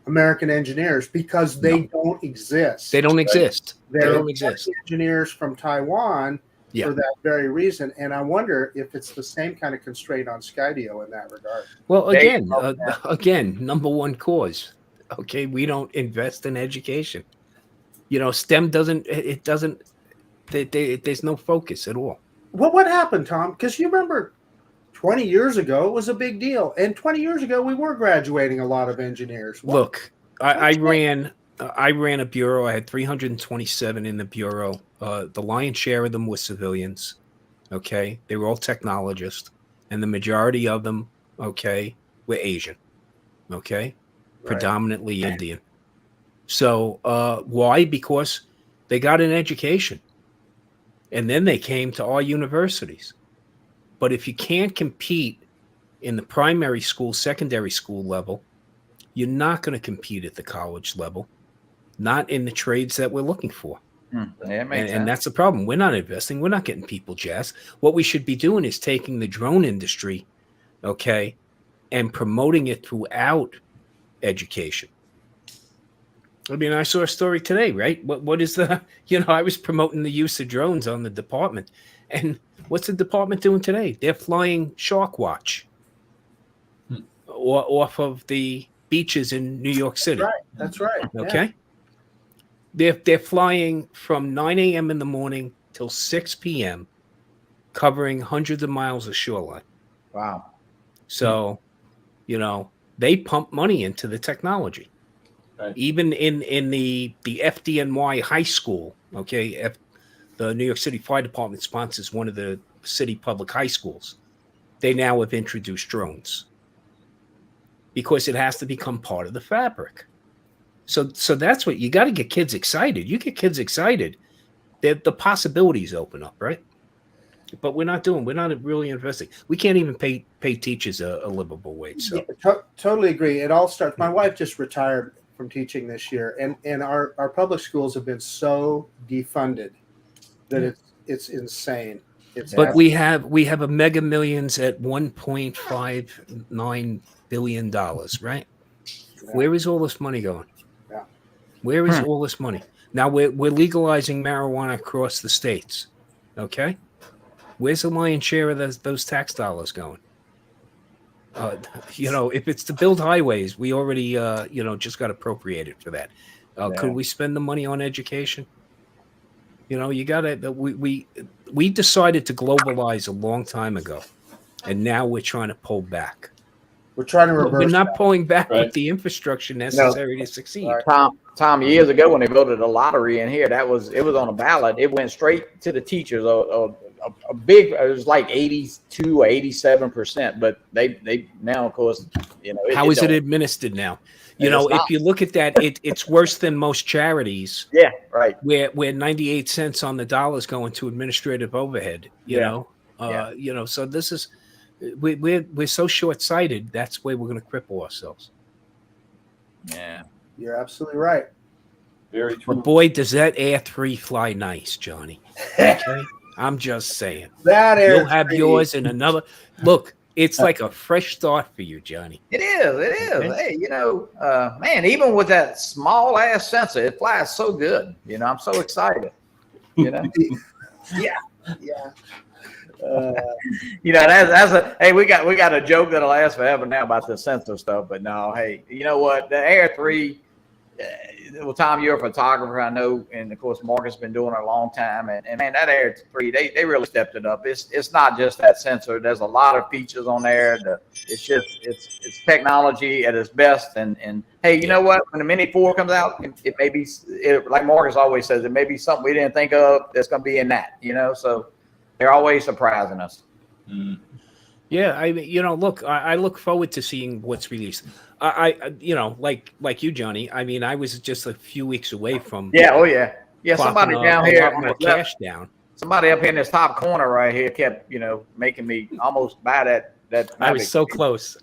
Speaker 4: American engineers because they don't exist.
Speaker 2: They don't exist. They
Speaker 4: They're
Speaker 2: don't exist.
Speaker 4: engineers from Taiwan
Speaker 2: Yeah.
Speaker 4: for that very reason. And I wonder if it's the same kind of constraint on Skydio in that regard.
Speaker 2: Well,
Speaker 1: They-
Speaker 2: again, number one cause. Okay, we don't invest in education. You know, STEM doesn't. It doesn't. There's no focus at all.
Speaker 4: Well, what happened, Tom? Because you remember 20 years ago, it was a big deal. And 20 years ago, we were graduating a lot of engineers.
Speaker 2: Look, I ran a bureau. I had 327 in the bureau. The lion's share of them were civilians. Okay, they were all technologists, and the majority of them, okay, were Asian. Okay, predominantly Indian. So why? Because they got an education, and then they came to our universities. But if you can't compete in the primary school, secondary school level, you're not going to compete at the college level, not in the trades that we're looking for.
Speaker 1: Yeah, it makes
Speaker 2: And
Speaker 1: sense.
Speaker 2: that's the problem. We're not investing. We're not getting people jazzed. What we should be doing is taking the drone industry, okay, and promoting it throughout education. I mean, I saw a story today, right? What is the, you know, I was promoting the use of drones on the department. And what's the department doing today? They're flying Shark Watch off of the beaches in New York City.
Speaker 4: Right. That's right.
Speaker 2: Okay. They're flying from 9 a.m. in the morning till 6 p.m., covering hundreds of miles of shoreline.
Speaker 1: Wow.
Speaker 2: So, they pump money into the technology.
Speaker 3: Right.
Speaker 2: Even in the FDNY high school, okay, the New York City Fire Department sponsors one of the city public high schools. They now have introduced drones because it has to become part of the fabric. So that's what you got to get kids excited. You get kids excited, the possibilities open up, right? But we're not really investing. We can't even pay teachers a livable wage. So
Speaker 4: Totally agree. It all starts. My wife just retired from teaching this year, and our public schools have been so defunded that it's insane.
Speaker 2: But we have a Mega Millions at $1.59 billion, right?
Speaker 4: Yeah.
Speaker 2: Where is all this money going?
Speaker 4: Yeah.
Speaker 2: Where is all this money? Now we're legalizing marijuana across the states. Okay, where's the lion's share of those tax dollars going? If it's to build highways, we already just got appropriated for that. Could we spend the money on education? You gotta. We decided to globalize a long time ago, and now we're trying to pull back.
Speaker 4: We're trying to reverse.
Speaker 2: We're not pulling back
Speaker 3: Right.
Speaker 2: with the infrastructure necessary to succeed.
Speaker 1: Tom, years ago when they voted the lottery in here, it was on a ballot. It went straight to the teachers. A big, it was like 82 or 87%. But they now, of course,
Speaker 2: How is it administered now? If you look at that, it's worse than most charities.
Speaker 1: Yeah, right.
Speaker 2: Where 98 cents on the dollar is going to administrative overhead. So this is we're so short sighted. That's where we're going to cripple ourselves.
Speaker 1: Yeah.
Speaker 4: You're absolutely right.
Speaker 3: Very true.
Speaker 2: But boy, does that Air 3 fly nice, Johnny. Okay? I'm just saying.
Speaker 4: That
Speaker 2: You'll have yours in another. Look, it's like a fresh start for you, Johnny.
Speaker 1: It is.
Speaker 2: Okay.
Speaker 1: Hey, man, even with that small ass sensor, it flies so good. I'm so excited. Yeah. Hey, we got a joke that'll last forever now about the sensor stuff. But no, hey, you know what? The Air 3. Well, Tom, you're a photographer, I know, and of course, Mark has been doing it a long time. And man, that Air 3, they really stepped it up. It's not just that sensor. There's a lot of features on there. It's technology at its best. And hey, you know what? When the Mini 4 comes out, it may be like Marcus always says, it may be something we didn't think of that's going to be in that. So they're always surprising us.
Speaker 3: Mm.
Speaker 2: Yeah, look, I look forward to seeing what's released. I like you, Johnny. I mean, I was just a few weeks away from.
Speaker 1: Yeah. Oh yeah. Yeah. Somebody down here
Speaker 2: my cash down.
Speaker 1: Somebody up here in this top corner right here kept, making me almost buy that.
Speaker 2: I was so close.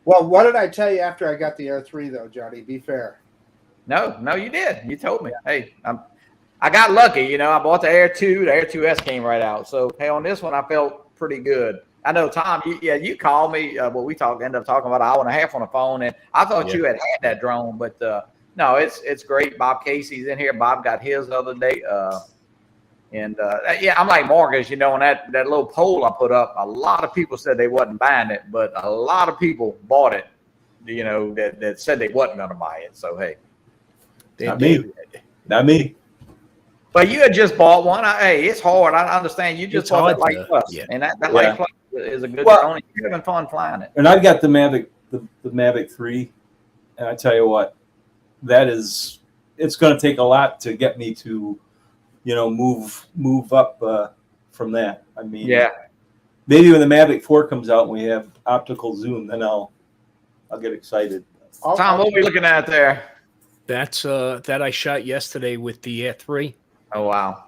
Speaker 4: Well, what did I tell you after I got the Air 3 though, Johnny? Be fair.
Speaker 1: No, you did. You told me. Hey, I got lucky. I bought the Air 2. The Air 2S came right out. So hey, on this one, I felt pretty good. I know, Tom. You called me. We ended up talking about an hour and a half on the phone, and I thought you had that drone, but no, it's great. Bob Casey's in here. Bob got his the other day, I'm like Marcus. On that little poll I put up, a lot of people said they wasn't buying it, but a lot of people bought it. That said they wasn't going to buy it. So hey,
Speaker 3: Not me.
Speaker 1: But you had just bought one. Hey, it's hard. I understand. You just bought that Light Plus, and that Light Plus is a good drone. You're having fun flying it.
Speaker 3: And I've got the Mavic, the Mavic 3, and I tell you what, it's going to take a lot to get me to, move up from that. I mean, maybe when the Mavic 4 comes out and we have optical zoom, then I'll get excited.
Speaker 1: Tom, what are we looking at there?
Speaker 2: That's that I shot yesterday with the Air 3.
Speaker 1: Oh wow!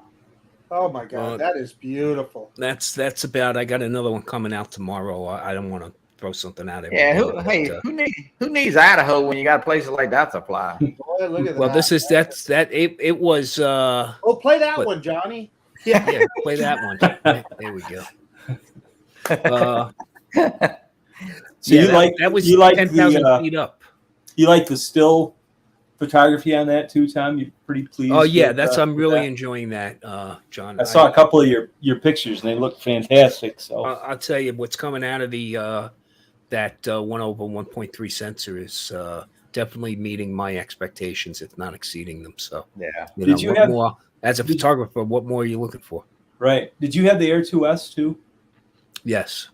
Speaker 4: Oh my God, that is beautiful.
Speaker 2: That's about. I got another one coming out tomorrow. I don't want to throw something out.
Speaker 1: Who needs Idaho when you got places like that to fly?
Speaker 4: Boy, look at
Speaker 2: well,
Speaker 4: that.
Speaker 2: It was.
Speaker 4: Play that one, Johnny.
Speaker 2: Yeah, play that one. There we go.
Speaker 3: So
Speaker 2: that was 10,000 feet up.
Speaker 3: You like the still photography on that too, Tom? You're pretty pleased?
Speaker 2: Oh yeah, I'm really enjoying that, John.
Speaker 3: I saw a couple of your pictures and they look fantastic. So
Speaker 2: I'll tell you what's coming out of the that 1/1.3 sensor is definitely meeting my expectations, if not exceeding them. So,
Speaker 1: Yeah.
Speaker 3: Did you
Speaker 2: what
Speaker 3: have-
Speaker 2: more as a photographer? What more are you looking for?
Speaker 3: Right. Did you have the Air 2S too?
Speaker 2: Yes.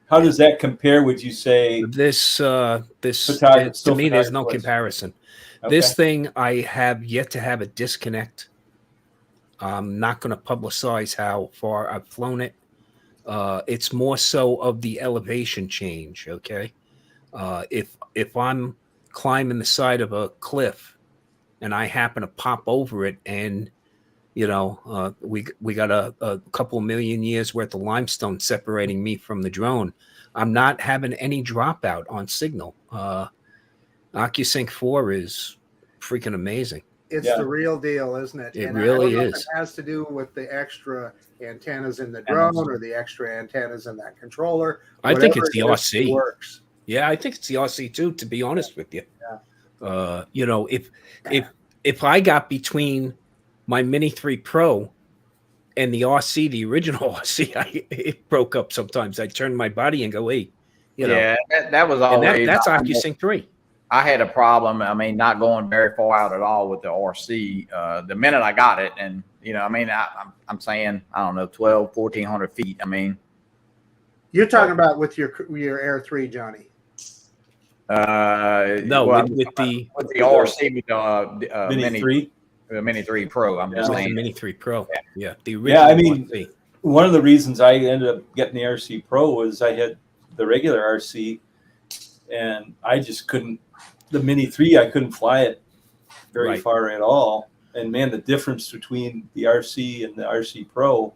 Speaker 3: How does that compare? Would you say?
Speaker 2: This to
Speaker 3: Still
Speaker 2: me, there's no
Speaker 3: photography-wise.
Speaker 2: comparison.
Speaker 3: Okay.
Speaker 2: This thing, I have yet to have a disconnect. I'm not going to publicize how far I've flown it. It's more so of the elevation change. Okay, if I'm climbing the side of a cliff and I happen to pop over it, and we got a couple million years worth of limestone separating me from the drone, I'm not having any dropout on signal. OcuSync 4 is freaking amazing.
Speaker 4: It's
Speaker 3: Yeah.
Speaker 4: the real deal, isn't it?
Speaker 2: It
Speaker 4: And I
Speaker 2: really
Speaker 4: don't know if
Speaker 2: is.
Speaker 4: it has to do with the extra antennas in the drone or the extra antennas in that controller.
Speaker 2: I think
Speaker 4: Whatever
Speaker 2: it's the
Speaker 4: it is, it
Speaker 2: RC.
Speaker 4: works.
Speaker 2: Yeah, I think it's the RC too, to be honest with you.
Speaker 4: Yeah.
Speaker 2: If I got between my Mini 3 Pro and the RC, the original RC, it broke up sometimes. I turned my body and go, hey,
Speaker 1: Yeah, that was
Speaker 2: and
Speaker 1: always.
Speaker 2: that's OcuSync 3.
Speaker 1: I had a problem. I mean, not going very far out at all with the RC. The minute I got it, and I'm saying, I don't know, 1,400 feet. I mean,
Speaker 4: You're talking about with your Air 3, Johnny.
Speaker 2: No,
Speaker 1: well,
Speaker 2: with the
Speaker 1: RC, with the
Speaker 3: Mini 3.
Speaker 1: the Mini 3 Pro. I'm just
Speaker 2: with the
Speaker 1: saying.
Speaker 2: Mini 3 Pro. Yeah, the
Speaker 3: Yeah, I
Speaker 2: original
Speaker 3: mean,
Speaker 2: RC.
Speaker 3: One of the reasons I ended up getting the RC Pro was I had the regular RC, and I just couldn't. The Mini 3, I couldn't fly it very
Speaker 2: Right.
Speaker 3: far at all. And man, the difference between the RC and the RC Pro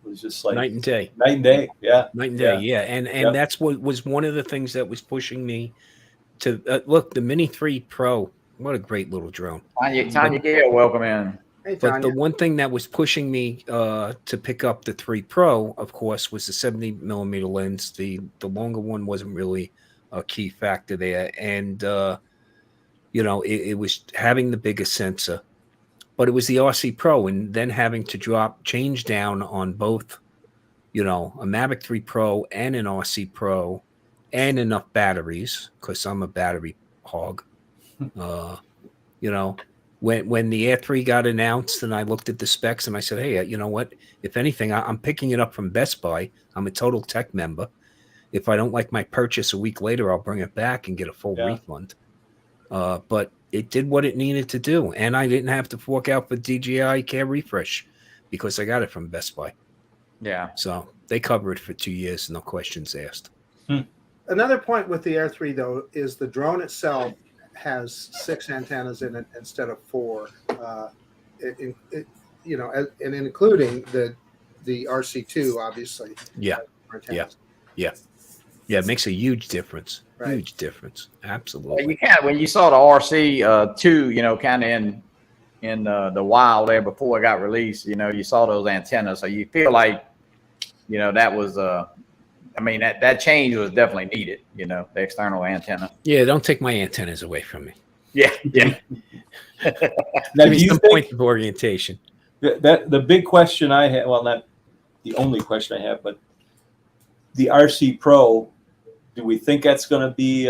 Speaker 3: was just like
Speaker 2: Night and day.
Speaker 3: night and day. Yeah.
Speaker 2: Night and day, yeah. And
Speaker 3: Yeah.
Speaker 2: that's what was one of the things that was pushing me to look, the Mini 3 Pro. What a great little drone.
Speaker 1: Tanya Gale, welcome in.
Speaker 4: Hey,
Speaker 2: But
Speaker 4: Tanya.
Speaker 2: the one thing that was pushing me to pick up the 3 Pro, of course, was the 70 millimeter lens. The longer one wasn't really a key factor there. And, it was having the biggest sensor. But it was the RC Pro, and then having to change down on both, a Mavic 3 Pro and an RC Pro, and enough batteries, because I'm a battery hog. When the Air 3 got announced, and I looked at the specs, and I said, hey, you know what? If anything, I'm picking it up from Best Buy. I'm a Total Tech member. If I don't like my purchase a week later, I'll bring it back and get a full refund. But it did what it needed to do, and I didn't have to fork out for DJI Care Refresh because I got it from Best Buy.
Speaker 1: Yeah.
Speaker 2: So they cover it for 2 years, no questions asked.
Speaker 4: Another point with the Air 3, though, is the drone itself has 6 antennas in it instead of 4. And including the RC2, obviously.
Speaker 2: Yeah.
Speaker 4: Antennas.
Speaker 2: Yeah, it makes a huge difference.
Speaker 4: Right.
Speaker 2: Huge difference.
Speaker 1: Well,
Speaker 2: Absolutely.
Speaker 1: you kind of, when you saw the RC 2, kind of in the wild there before it got released, you saw those antennas, so you feel like, that was that change was definitely needed. The external antenna.
Speaker 2: Yeah, don't take my antennas away from me.
Speaker 1: Yeah.
Speaker 3: Now,
Speaker 2: Give
Speaker 3: do
Speaker 2: me
Speaker 3: you
Speaker 2: some
Speaker 3: think
Speaker 2: point of orientation.
Speaker 3: that the big question I have, well, not the only question I have, but the RC Pro, do we think that's going to be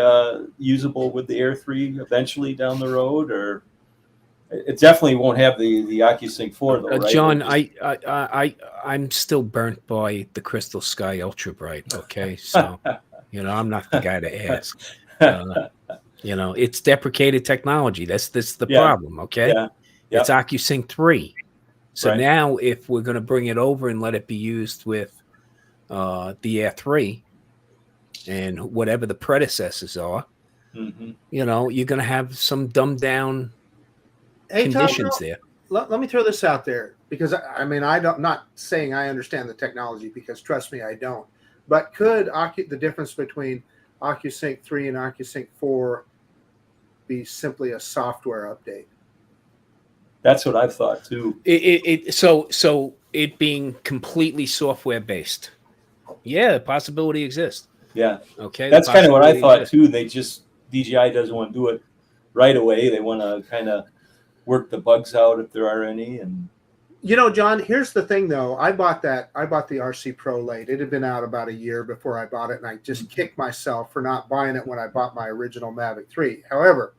Speaker 3: usable with the Air 3 eventually down the road, or it definitely won't have the OcuSync 4 though, right?
Speaker 2: John, I'm still burnt by the Crystal Sky Ultra Bright. Okay, so I'm not the guy to ask. It's deprecated technology. That's the problem. Okay,
Speaker 3: Yeah.
Speaker 2: It's OcuSync 3. So
Speaker 3: Right.
Speaker 2: now, if we're going to bring it over and let it be used with the Air 3 and whatever the predecessors are,
Speaker 3: Mhm.
Speaker 2: you're going to have some dumbed down
Speaker 4: Hey, Tom,
Speaker 2: conditions there.
Speaker 4: let me throw this out there, because I'm not saying I understand the technology, because trust me, I don't. But could the difference between OcuSync 3 and OcuSync 4 be simply a software update?
Speaker 3: That's what I've thought too.
Speaker 2: So it being completely software based. Yeah, the possibility exists.
Speaker 3: Yeah,
Speaker 2: Okay.
Speaker 3: that's
Speaker 2: the
Speaker 3: kind of what I
Speaker 2: possibility
Speaker 3: thought too. They just DJI doesn't want to do it right away. They want to kind of work the bugs out if there are any. And
Speaker 4: John, here's the thing though. I bought the RC Pro late. It had been out about a year before I bought it, and I just kicked myself for not buying it when I bought my original Mavic 3. However,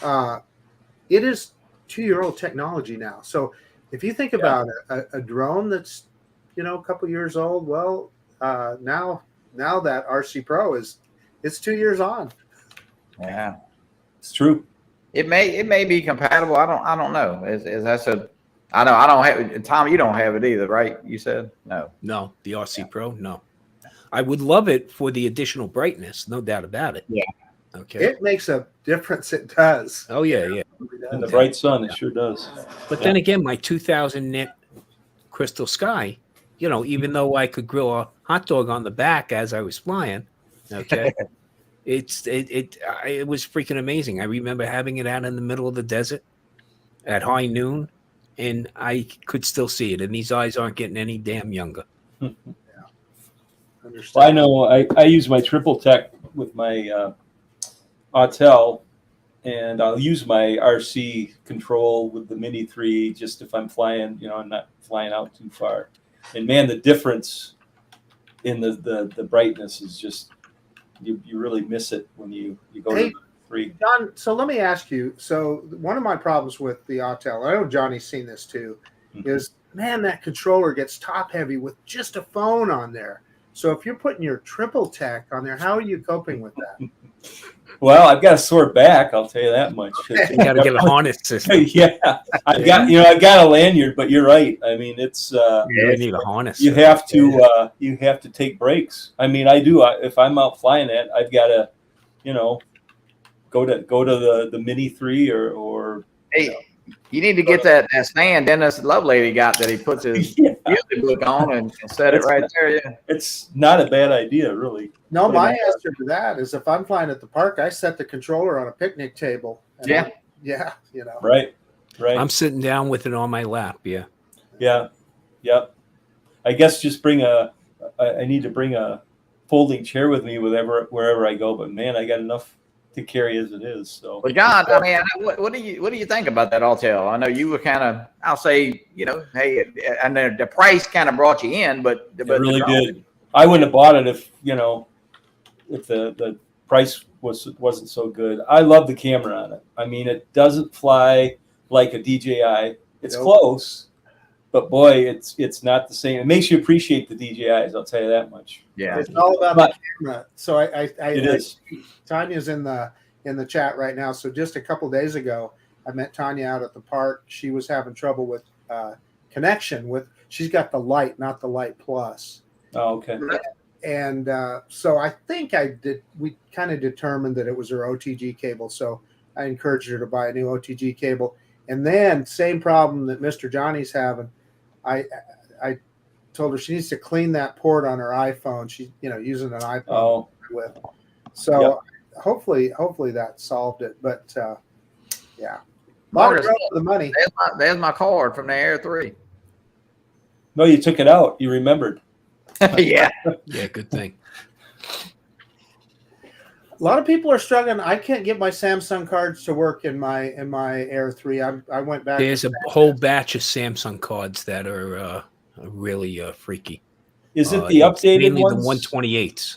Speaker 4: It is 2-year-old technology now. So if you think about a drone that's, a couple years old, well, now that RC Pro it's 2 years on.
Speaker 1: Yeah,
Speaker 3: It's true.
Speaker 1: it may be compatible. I don't know. Is that's a I know I don't have Tom. You don't have it either, right? You said no.
Speaker 2: No, the RC Pro, no. I would love it for the additional brightness, no doubt about it.
Speaker 1: Yeah.
Speaker 2: Okay.
Speaker 4: It makes a difference. It does.
Speaker 2: Oh yeah, yeah.
Speaker 3: In the bright sun, it sure does.
Speaker 2: But then again, my 2000 nit Crystal Sky, even though I could grill a hot dog on the back as I was flying, okay, it was freaking amazing. I remember having it out in the middle of the desert at high noon, and I could still see it. And these eyes aren't getting any damn younger.
Speaker 4: Understand.
Speaker 3: Well, I know I use my triple tech with my Autel, and I'll use my RC control with the Mini 3 just if I'm flying, I'm not flying out too far. And man, the difference in the brightness is just, you really miss it when you go to the 3.
Speaker 4: John, so let me ask you. So one of my problems with the Autel, I know Johnny's seen this too, is man, that controller gets top heavy with just a phone on there. So if you're putting your triple tech on there, how are you coping with that?
Speaker 3: Well, I've got a sore back, I'll tell you that much.
Speaker 2: You got to get a harness system.
Speaker 3: Yeah, I've got a lanyard, but you're right. I mean, it's
Speaker 2: You really need a harness.
Speaker 3: you have to take breaks. I mean, I do. If I'm out flying it, I've got to, go to the Mini 3 or
Speaker 1: Hey, you need to get that stand Dennis Lovelady got that he puts his
Speaker 3: Yeah.
Speaker 1: music book on and set it right there. Yeah.
Speaker 3: It's not a bad idea, really.
Speaker 4: No,
Speaker 3: Put it
Speaker 4: my
Speaker 3: on.
Speaker 4: answer to that is if I'm flying at the park, I set the controller on a picnic table. And
Speaker 1: Yeah.
Speaker 3: Right.
Speaker 2: I'm sitting down with it on my lap. Yeah.
Speaker 3: Yeah. Yep. I guess just I need to bring a folding chair with me wherever I go. But man, I got enough to carry as it is. So.
Speaker 1: Well, John, I mean, what do you think about that Autel? I know you were kind of, I'll say, hey, and the price kind of brought you in, but
Speaker 3: It really did. I wouldn't have bought it if the price wasn't so good. I love the camera on it. I mean, it doesn't fly like a DJI. It's
Speaker 4: Nope.
Speaker 3: close, but boy, it's not the same. It makes you appreciate the DJIs. I'll tell you that much.
Speaker 1: Yeah.
Speaker 4: It's all about the camera. So
Speaker 3: It is.
Speaker 4: Tanya's in the chat right now. So just a couple days ago, I met Tanya out at the park. She was having trouble with connection with. She's got the Lite, not the Lite Plus.
Speaker 3: Oh, okay.
Speaker 4: And so I think we kind of determined that it was her OTG cable. So I encouraged her to buy a new OTG cable. And then same problem that Mr. Johnny's having. I told her she needs to clean that port on her iPhone. She's using an iPhone
Speaker 3: Oh,
Speaker 4: with. So hopefully that solved it. But yeah,
Speaker 1: Marcus,
Speaker 4: for the money.
Speaker 1: there's my card from the Air 3.
Speaker 3: no, you took it out. You remembered.
Speaker 1: Yeah.
Speaker 2: Yeah. Good thing.
Speaker 4: A lot of people are struggling. I can't get my Samsung cards to work in my Air 3. I went back.
Speaker 2: There's a whole batch of Samsung cards that are really freaky.
Speaker 3: Is it the
Speaker 2: It's
Speaker 3: updated
Speaker 2: mainly
Speaker 3: ones?
Speaker 2: the 128s.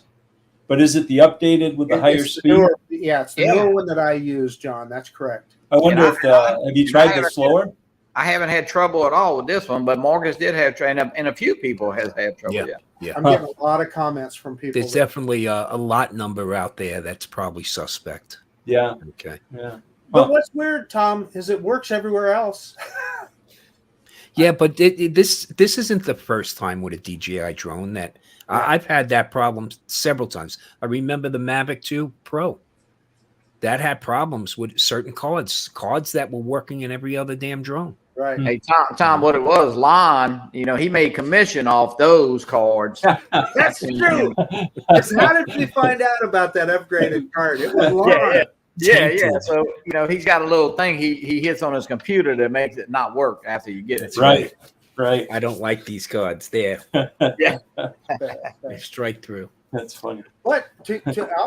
Speaker 3: But is it the updated with the higher
Speaker 4: It's
Speaker 3: speed?
Speaker 4: it's the
Speaker 1: Yeah.
Speaker 4: newer one that I use, John. That's correct.
Speaker 3: I wonder
Speaker 1: Yeah,
Speaker 3: if have you tried the slower?
Speaker 1: I haven't had trouble at all with this one, but Marcus did have trouble, and a few people has had trouble. Yeah.
Speaker 4: I'm getting a lot of comments from people.
Speaker 2: There's definitely a lot number out there that's probably suspect.
Speaker 3: Yeah,
Speaker 2: Okay.
Speaker 3: yeah.
Speaker 4: But what's weird, Tom, is it works everywhere else.
Speaker 2: Yeah, but this isn't the first time with a DJI drone that I've had that problem several times. I remember the Mavic 2 Pro that had problems with certain cards that were working in every other damn drone.
Speaker 4: Right.
Speaker 1: Hey, Tom, what it was, Lon, he made commission off those cards.
Speaker 4: That's true. How did we find out about that upgraded card? It was long.
Speaker 1: Yeah. So, he's got a little thing he hits on his computer that makes it not work after you get it.
Speaker 3: Right. Right.
Speaker 2: I don't like these cards. There,
Speaker 1: Yeah.
Speaker 2: they strike through.
Speaker 3: That's funny.
Speaker 4: But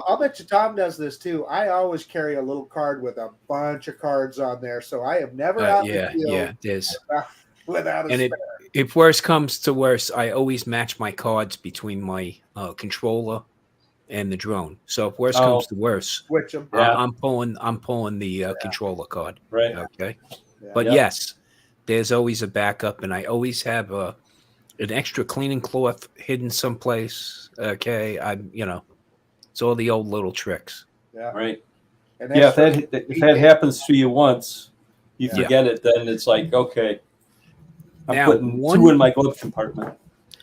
Speaker 4: I'll bet you Tom does this too. I always carry a little card with a bunch of cards on there, so I have never out in the field
Speaker 2: There's
Speaker 4: without a
Speaker 2: and
Speaker 4: spare.
Speaker 2: if worse comes to worse, I always match my cards between my controller and the drone. So if worse
Speaker 3: Oh.
Speaker 2: comes to worse,
Speaker 4: Switch them.
Speaker 3: Yeah.
Speaker 2: I'm pulling the controller card.
Speaker 3: Right.
Speaker 2: Okay.
Speaker 4: Yeah.
Speaker 2: But
Speaker 3: Yeah.
Speaker 2: yes, there's always a backup, and I always have an extra cleaning cloth hidden someplace. Okay, it's all the old little tricks.
Speaker 4: Yeah.
Speaker 3: Right.
Speaker 4: And
Speaker 3: Yeah.
Speaker 4: that's
Speaker 3: If that happens to you once, you
Speaker 4: Yeah.
Speaker 3: forget it. Then it's like, okay, I'm
Speaker 2: Now,
Speaker 3: putting two in my glove compartment.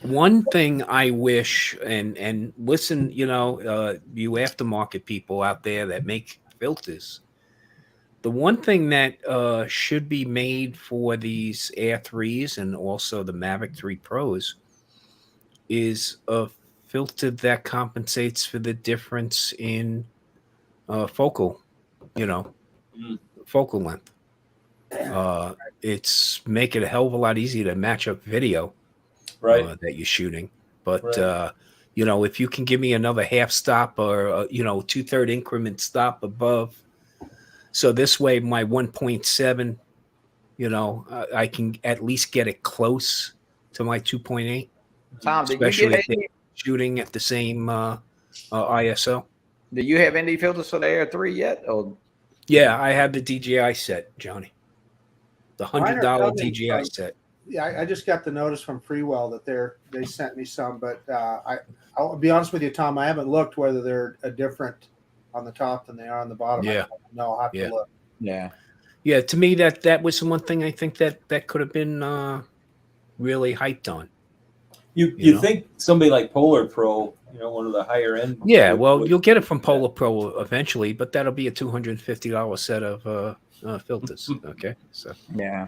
Speaker 2: One thing I wish, and listen, you aftermarket people out there that make filters. The one thing that should be made for these Air 3s and also the Mavic 3 Pros is a filter that compensates for the difference in focal length. It's make it a hell of a lot easier to match up video
Speaker 3: Right.
Speaker 2: that you're shooting. But
Speaker 3: Right.
Speaker 2: if you can give me another half stop or 2/3 increment stop above, so this way my 1.7, I can at least get it close to my 2.8,
Speaker 1: Tom, did you
Speaker 2: especially
Speaker 1: get
Speaker 2: if they're shooting at the same ISO.
Speaker 1: do you have ND filters for the Air 3 yet? Or
Speaker 2: Yeah, I have the DJI set, Johnny. The
Speaker 4: Mine are
Speaker 2: $100
Speaker 4: coming
Speaker 2: DJI
Speaker 4: from-
Speaker 2: set.
Speaker 4: Yeah, I just got the notice from Freewell that they sent me some, but I'll be honest with you, Tom. I haven't looked whether they're different on the top than they are on the bottom.
Speaker 2: Yeah.
Speaker 4: No, I'll have
Speaker 2: Yeah.
Speaker 4: to look.
Speaker 1: yeah.
Speaker 2: Yeah, to me that was one thing I think that could have been really hyped on.
Speaker 3: You
Speaker 2: You know?
Speaker 3: think somebody like Polar Pro, one of the higher end?
Speaker 2: Yeah,
Speaker 3: would-
Speaker 2: well,
Speaker 3: would-
Speaker 2: you'll get it from Polar Pro eventually, but that'll be a $250 set of filters. Okay, so
Speaker 1: Yeah.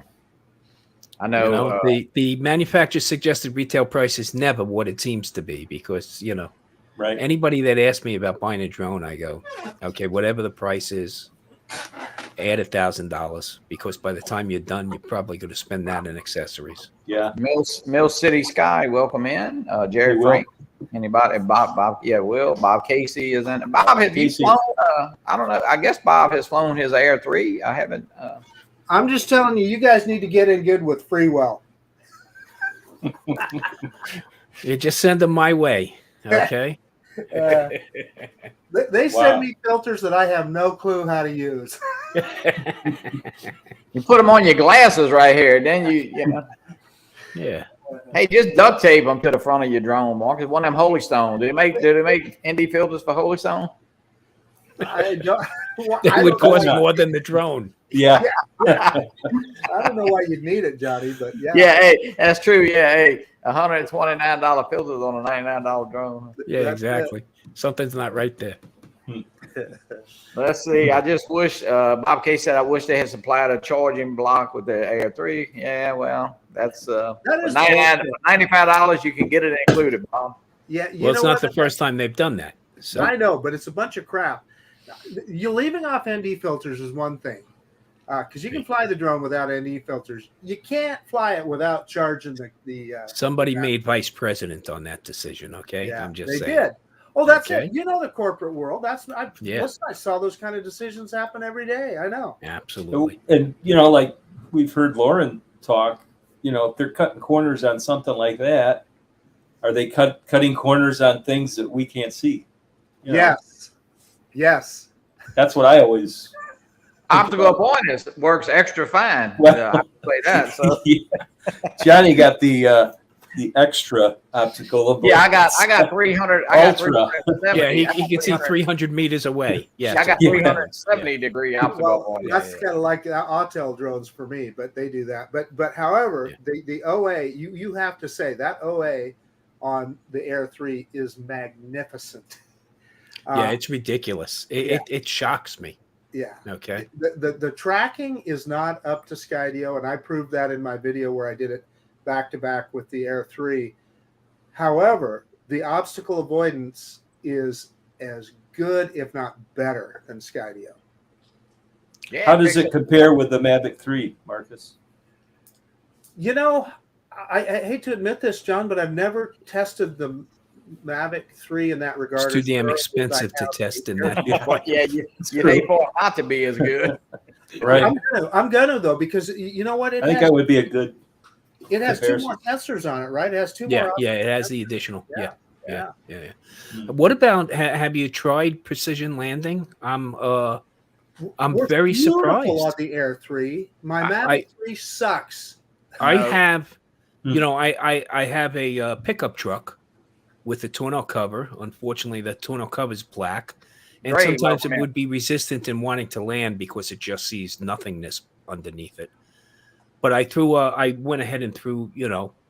Speaker 1: I know.
Speaker 2: the manufacturer suggested retail price is never what it seems to be because
Speaker 3: right.
Speaker 2: anybody that asks me about buying a drone, I go, okay, whatever the price is, add $1,000 because by the time you're done, you're probably going to spend that in accessories.
Speaker 3: Yeah.
Speaker 1: Mill City Sky, welcome in. Jerry
Speaker 3: Hey, Will.
Speaker 1: Frank. Anybody? Bob. Yeah, Will. Bob Casey is in. Bob, have you
Speaker 3: Casey.
Speaker 1: flown? I don't know. I guess Bob has flown his Air 3. I haven't.
Speaker 4: I'm just telling you, you guys need to get in good with Freewell.
Speaker 2: You just send them my way, okay?
Speaker 4: Uh, they
Speaker 3: Wow.
Speaker 4: send me filters that I have no clue how to use.
Speaker 1: You put them on your glasses right here. Then you know.
Speaker 2: Yeah.
Speaker 1: Hey, just duct tape them to the front of your drone, Mark. It's one of them Holy Stone. Do they make ND filters for Holy Stone?
Speaker 4: I don't,
Speaker 2: It
Speaker 4: I
Speaker 2: would
Speaker 4: don't
Speaker 2: cost
Speaker 4: know,
Speaker 2: more than the drone.
Speaker 3: Yeah.
Speaker 4: I don't know why you'd need it, Johnny, but yeah.
Speaker 1: Yeah, hey, that's true. Yeah, hey, $129 filters on a $99 drone.
Speaker 2: Yeah,
Speaker 4: That's
Speaker 2: exactly. Something's not right there.
Speaker 1: Let's see. I just wish Bob K said I wish they had supplied a charging block with the Air 3. Yeah, well, that's
Speaker 4: That is
Speaker 1: $95. You can get it included, Bob.
Speaker 4: Yeah, you
Speaker 2: Well, it's
Speaker 4: know
Speaker 2: not
Speaker 4: what?
Speaker 2: the first time they've done that. So
Speaker 4: I know, but it's a bunch of crap. You leaving off ND filters is one thing, because you can fly the drone without ND filters. You can't fly it without charging the
Speaker 2: somebody made vice president on that decision, okay?
Speaker 4: yeah,
Speaker 2: I'm just
Speaker 4: they
Speaker 2: saying.
Speaker 4: did. Oh, that's
Speaker 2: Okay.
Speaker 4: it. You know the corporate world.
Speaker 2: Yeah.
Speaker 4: Listen, I saw those kind of decisions happen every day. I know.
Speaker 2: Absolutely.
Speaker 3: And like we've heard Lauren talk, if they're cutting corners on something like that, are they cutting corners on things that we can't see? You know,
Speaker 4: Yes.
Speaker 3: That's what I always
Speaker 1: Optical avoidance works extra fine.
Speaker 3: Well-
Speaker 1: I can say that. So
Speaker 3: Yeah. Johnny got the extra optical avoidance.
Speaker 1: yeah, I got 300. I got
Speaker 3: Ultra.
Speaker 1: 370.
Speaker 2: Yeah, he
Speaker 1: I got
Speaker 2: can see
Speaker 1: 300.
Speaker 2: 300 meters away. Yeah,
Speaker 1: I got
Speaker 3: Yeah.
Speaker 1: 370 degree optical
Speaker 4: Well,
Speaker 1: avoidance.
Speaker 4: that's kind of like Autel drones for me, but they do that. But however,
Speaker 2: Yeah.
Speaker 4: the OA, you have to say that OA on the Air 3 is magnificent.
Speaker 2: Yeah, it's ridiculous. It shocks me.
Speaker 4: Yeah.
Speaker 2: Okay.
Speaker 4: The tracking is not up to Skydio, and I proved that in my video where I did it back to back with the Air 3. However, the obstacle avoidance is as good, if not better, than Skydio.
Speaker 1: Yeah,
Speaker 3: How does it compare with the Mavic 3, Marcus?
Speaker 4: You know, I hate to admit this, John, but I've never tested the Mavic 3 in that regard.
Speaker 2: It's too
Speaker 4: as
Speaker 2: damn
Speaker 4: thoroughly as I
Speaker 2: expensive to
Speaker 4: have
Speaker 2: test
Speaker 4: the
Speaker 2: in
Speaker 4: Air
Speaker 2: that.
Speaker 1: Well, yeah, you need for it not to be as good.
Speaker 3: Right.
Speaker 4: I'm gonna though, because you know what?
Speaker 3: I think that would be a good.
Speaker 4: It has two
Speaker 3: comparison.
Speaker 4: more sensors on it, right? It has two
Speaker 2: Yeah,
Speaker 4: more.
Speaker 2: yeah, it has the additional. Yeah. Yeah.
Speaker 3: Mm.
Speaker 2: What about have you tried precision landing? I'm
Speaker 4: Works
Speaker 2: very
Speaker 4: beautiful
Speaker 2: surprised.
Speaker 4: on the Air 3. My
Speaker 2: I-
Speaker 4: Mavic 3 sucks.
Speaker 2: I
Speaker 1: No.
Speaker 2: have,
Speaker 3: Hmm.
Speaker 2: you know, I have a pickup truck with a tonneau cover. Unfortunately, the tonneau cover is black, and
Speaker 1: Great,
Speaker 2: sometimes
Speaker 1: welcome
Speaker 2: it
Speaker 1: in.
Speaker 2: would be resistant in wanting to land because it just sees nothingness underneath it. But I went ahead and threw,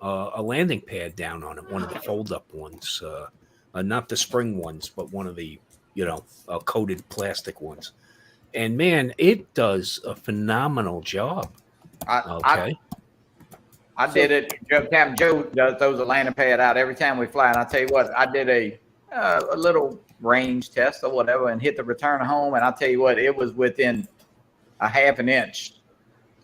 Speaker 2: a landing pad down on it, one of the fold-up ones, not the spring ones, but one of the, coated plastic ones. And man, it does a phenomenal job. Okay.
Speaker 1: I did it. Captain Joe throws a landing pad out every time we fly, and I tell you what, I did a little range test or whatever, and hit the return home, and I tell you what, it was within a half an inch.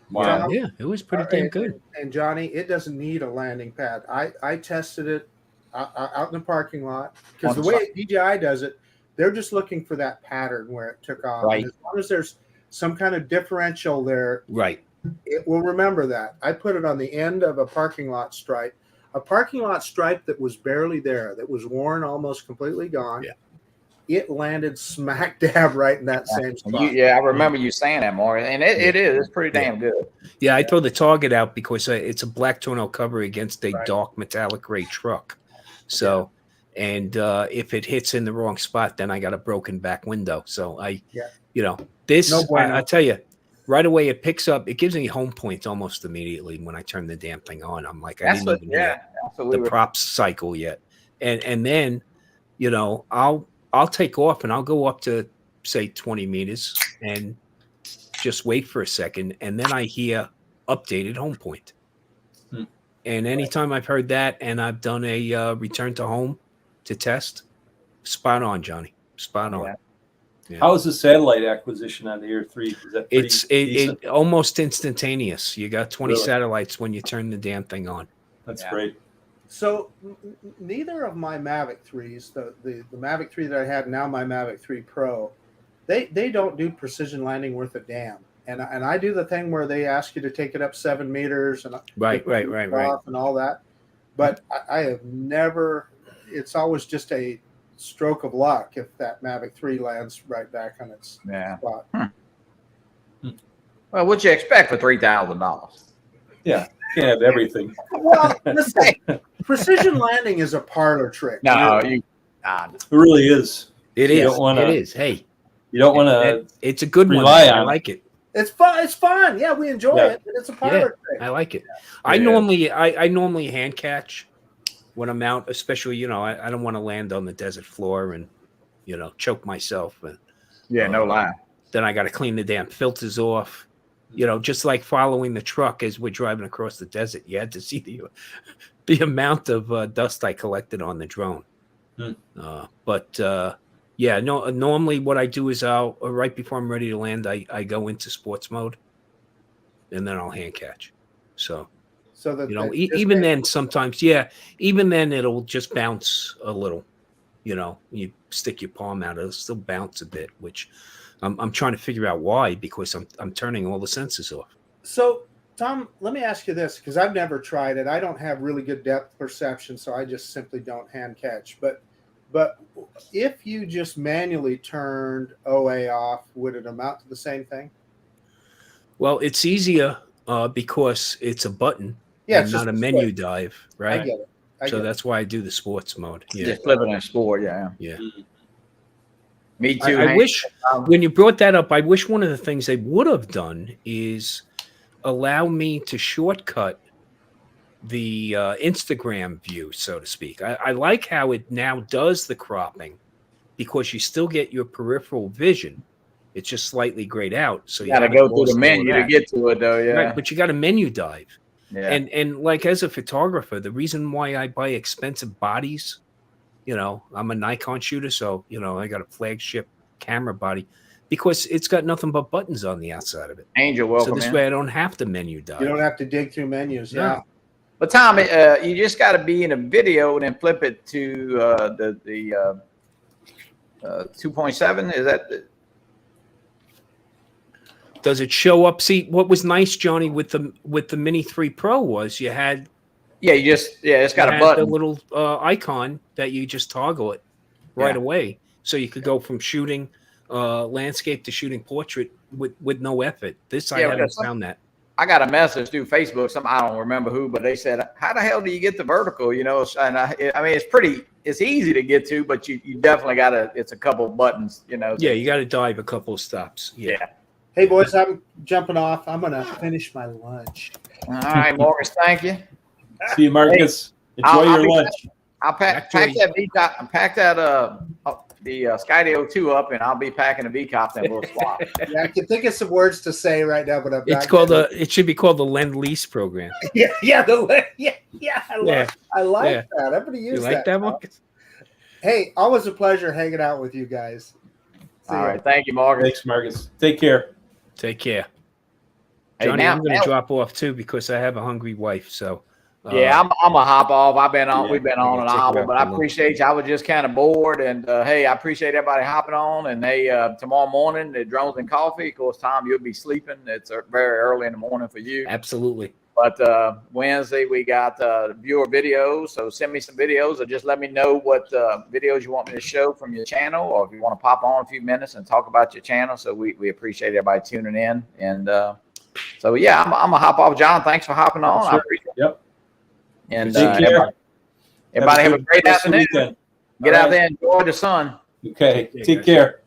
Speaker 3: Wow.
Speaker 2: Yeah, it was pretty damn good.
Speaker 4: And Johnny, it doesn't need a landing pad. I tested it out in the parking lot because the way DJI does it, they're just looking for that pattern where it took off.
Speaker 1: Right.
Speaker 4: And as long as there's some kind of differential there,
Speaker 2: Right.
Speaker 4: it will remember that. I put it on the end of a parking lot stripe that was barely there, that was worn, almost completely gone.
Speaker 2: Yeah.
Speaker 4: It landed smack dab right in that same spot.
Speaker 1: I remember you saying that, Maury, and it is. It's pretty damn good.
Speaker 2: Yeah, I throw the target out because it's a black tonneau cover against a
Speaker 4: Right.
Speaker 2: dark metallic gray truck. So, and if it hits in the wrong spot, then I got a broken back window. So this,
Speaker 4: No bueno.
Speaker 2: I tell you, right away it picks up. It gives me home points almost immediately when I turn the damn thing on. I'm like, I didn't even hear the props cycle yet, and then, I'll take off and I'll go up to say 20 meters and just wait for a second, and then I hear updated home point. And anytime I've heard that and I've done a return to home to test, spot on, Johnny. Spot on. Yeah.
Speaker 3: How is the satellite acquisition on the Air 3? Is that pretty decent?
Speaker 2: It almost instantaneous. You got 20
Speaker 3: Really?
Speaker 2: satellites when you turn the damn thing on.
Speaker 3: That's great.
Speaker 4: So neither of my Mavic 3s, the Mavic 3 that I had, now my Mavic 3 Pro, they don't do precision landing worth a damn. And I do the thing where they ask you to take it up 7 meters and
Speaker 2: Right.
Speaker 4: and all that. But I have never. It's always just a stroke of luck if that Mavic 3 lands right back on its spot.
Speaker 1: Well, what you expect for $3,000?
Speaker 3: Yeah, you can't have everything.
Speaker 4: Well, listen, precision landing is a parlor trick.
Speaker 1: No,
Speaker 3: It really is.
Speaker 2: It
Speaker 3: You
Speaker 2: is.
Speaker 3: don't wanna-
Speaker 2: It is. Hey,
Speaker 3: You don't want to.
Speaker 2: it's a good one.
Speaker 3: rely
Speaker 2: I
Speaker 3: on
Speaker 2: like it.
Speaker 4: It's fun. It's fun. Yeah, we enjoy
Speaker 3: Yeah.
Speaker 4: it, but it's a parlor trick.
Speaker 2: I like it.
Speaker 3: Yeah.
Speaker 2: I normally hand catch when I'm out, especially, I don't want to land on the desert floor and, choke myself. And
Speaker 1: no lie.
Speaker 2: then I got to clean the damn filters off, just like following the truck as we're driving across the desert. You had to see the amount of dust I collected on the drone. Normally what I do is right before I'm ready to land, I go into sports mode and then I'll hand catch. So
Speaker 4: that
Speaker 2: even then sometimes, even then it'll just bounce a little. You stick your palm out, it'll still bounce a bit, which I'm trying to figure out why, because I'm turning all the sensors off.
Speaker 4: So, Tom, let me ask you this, because I've never tried it. I don't have really good depth perception, so I just simply don't hand catch. But if you just manually turned OA off, would it amount to the same thing?
Speaker 2: Well, it's easier because it's a button,
Speaker 4: it's
Speaker 2: not
Speaker 4: just
Speaker 2: a
Speaker 4: a
Speaker 2: menu
Speaker 4: switch.
Speaker 2: dive,
Speaker 4: I
Speaker 2: right?
Speaker 4: get it.
Speaker 2: So that's why I do the sports mode. Yeah,
Speaker 1: Just flip it in sport. Yeah. Me too.
Speaker 2: I
Speaker 1: Hank.
Speaker 2: wish when you brought that up, I wish one of the things they would have done is allow me to shortcut the Instagram view, so to speak. I like how it now does the cropping because you still get your peripheral vision. It's just slightly grayed out. So you
Speaker 1: got to go through the menu to get to it, though. Yeah.
Speaker 2: Right, but you got a menu dive.
Speaker 1: Yeah.
Speaker 2: And like as a photographer, the reason why I buy expensive bodies, I'm a Nikon shooter, so I got a flagship camera body because it's got nothing but buttons on the outside of it.
Speaker 1: Angel, welcome
Speaker 2: So this
Speaker 1: in.
Speaker 2: way I don't have to menu dive.
Speaker 4: You don't have to dig through menus.
Speaker 2: No.
Speaker 4: Yeah.
Speaker 1: But Tom, you just got to be in a video and then flip it to the 2.7. Is that?
Speaker 2: Does it show up? See, what was nice, Johnny, with the Mini 3 Pro was you had
Speaker 1: Yeah, it's got
Speaker 2: It
Speaker 1: a
Speaker 2: has
Speaker 1: button.
Speaker 2: the little icon that you just toggle it right away, so you could go from shooting landscape to shooting portrait with no effort. This I haven't found that.
Speaker 1: I got a message through Facebook. I don't remember who, but they said, "How the hell do you get the vertical?" You know, and I mean, it's easy to get to, but you definitely got to. It's a couple of buttons, you know.
Speaker 2: Yeah, you got to dive a couple of stops. Yeah.
Speaker 4: Hey, boys, I'm jumping off. I'm going to finish my lunch.
Speaker 1: All right, Marcus, thank you.
Speaker 3: See you, Marcus. Enjoy
Speaker 1: I'll
Speaker 3: your
Speaker 1: be
Speaker 3: lunch.
Speaker 1: I'll pack that the Skydio 2 up, and I'll be packing the V-Cop, then we'll swap.
Speaker 4: Yeah, I can think of some words to say right now, but I'm not.
Speaker 2: It's called it should be called the Lend-Lease program.
Speaker 4: Yeah. I like that. I'm going to use
Speaker 2: You like that, Marcus?
Speaker 4: Hey, always a pleasure hanging out with you guys. See
Speaker 1: All
Speaker 4: ya.
Speaker 1: right, thank you, Marcus.
Speaker 3: Thanks, Marcus. Take care.
Speaker 2: Take care.
Speaker 1: Hey,
Speaker 2: Johnny,
Speaker 1: now-
Speaker 2: I'm going
Speaker 1: now-
Speaker 2: to drop off too because I have a hungry wife. So
Speaker 1: Yeah, I'm a hop off. We've been on an
Speaker 2: take her
Speaker 1: hour,
Speaker 2: out
Speaker 1: but
Speaker 2: for
Speaker 1: I
Speaker 2: lunch.
Speaker 1: appreciate you. I was just kind of bored, and hey, I appreciate everybody hopping on. And hey, tomorrow morning at Drones and Coffee, of course, Tom, you'll be sleeping. It's very early in the morning for you.
Speaker 2: absolutely.
Speaker 1: But Wednesday we got viewer videos, so send me some videos, or just let me know what videos you want me to show from your channel, or if you want to pop on a few minutes and talk about your channel. So we appreciate everybody tuning in, and so yeah, I'm a hop off. John, thanks for hopping on.
Speaker 3: Sure.
Speaker 1: I appreciate it.
Speaker 3: Yep.
Speaker 1: And
Speaker 3: Take care.
Speaker 1: everybody have a
Speaker 3: good
Speaker 1: great
Speaker 3: rest of the
Speaker 1: afternoon.
Speaker 3: weekend.
Speaker 1: Get
Speaker 3: All
Speaker 1: out
Speaker 3: right.
Speaker 1: there and enjoy the sun.
Speaker 3: Okay.
Speaker 2: Take care,
Speaker 3: Take
Speaker 2: guys.
Speaker 3: care.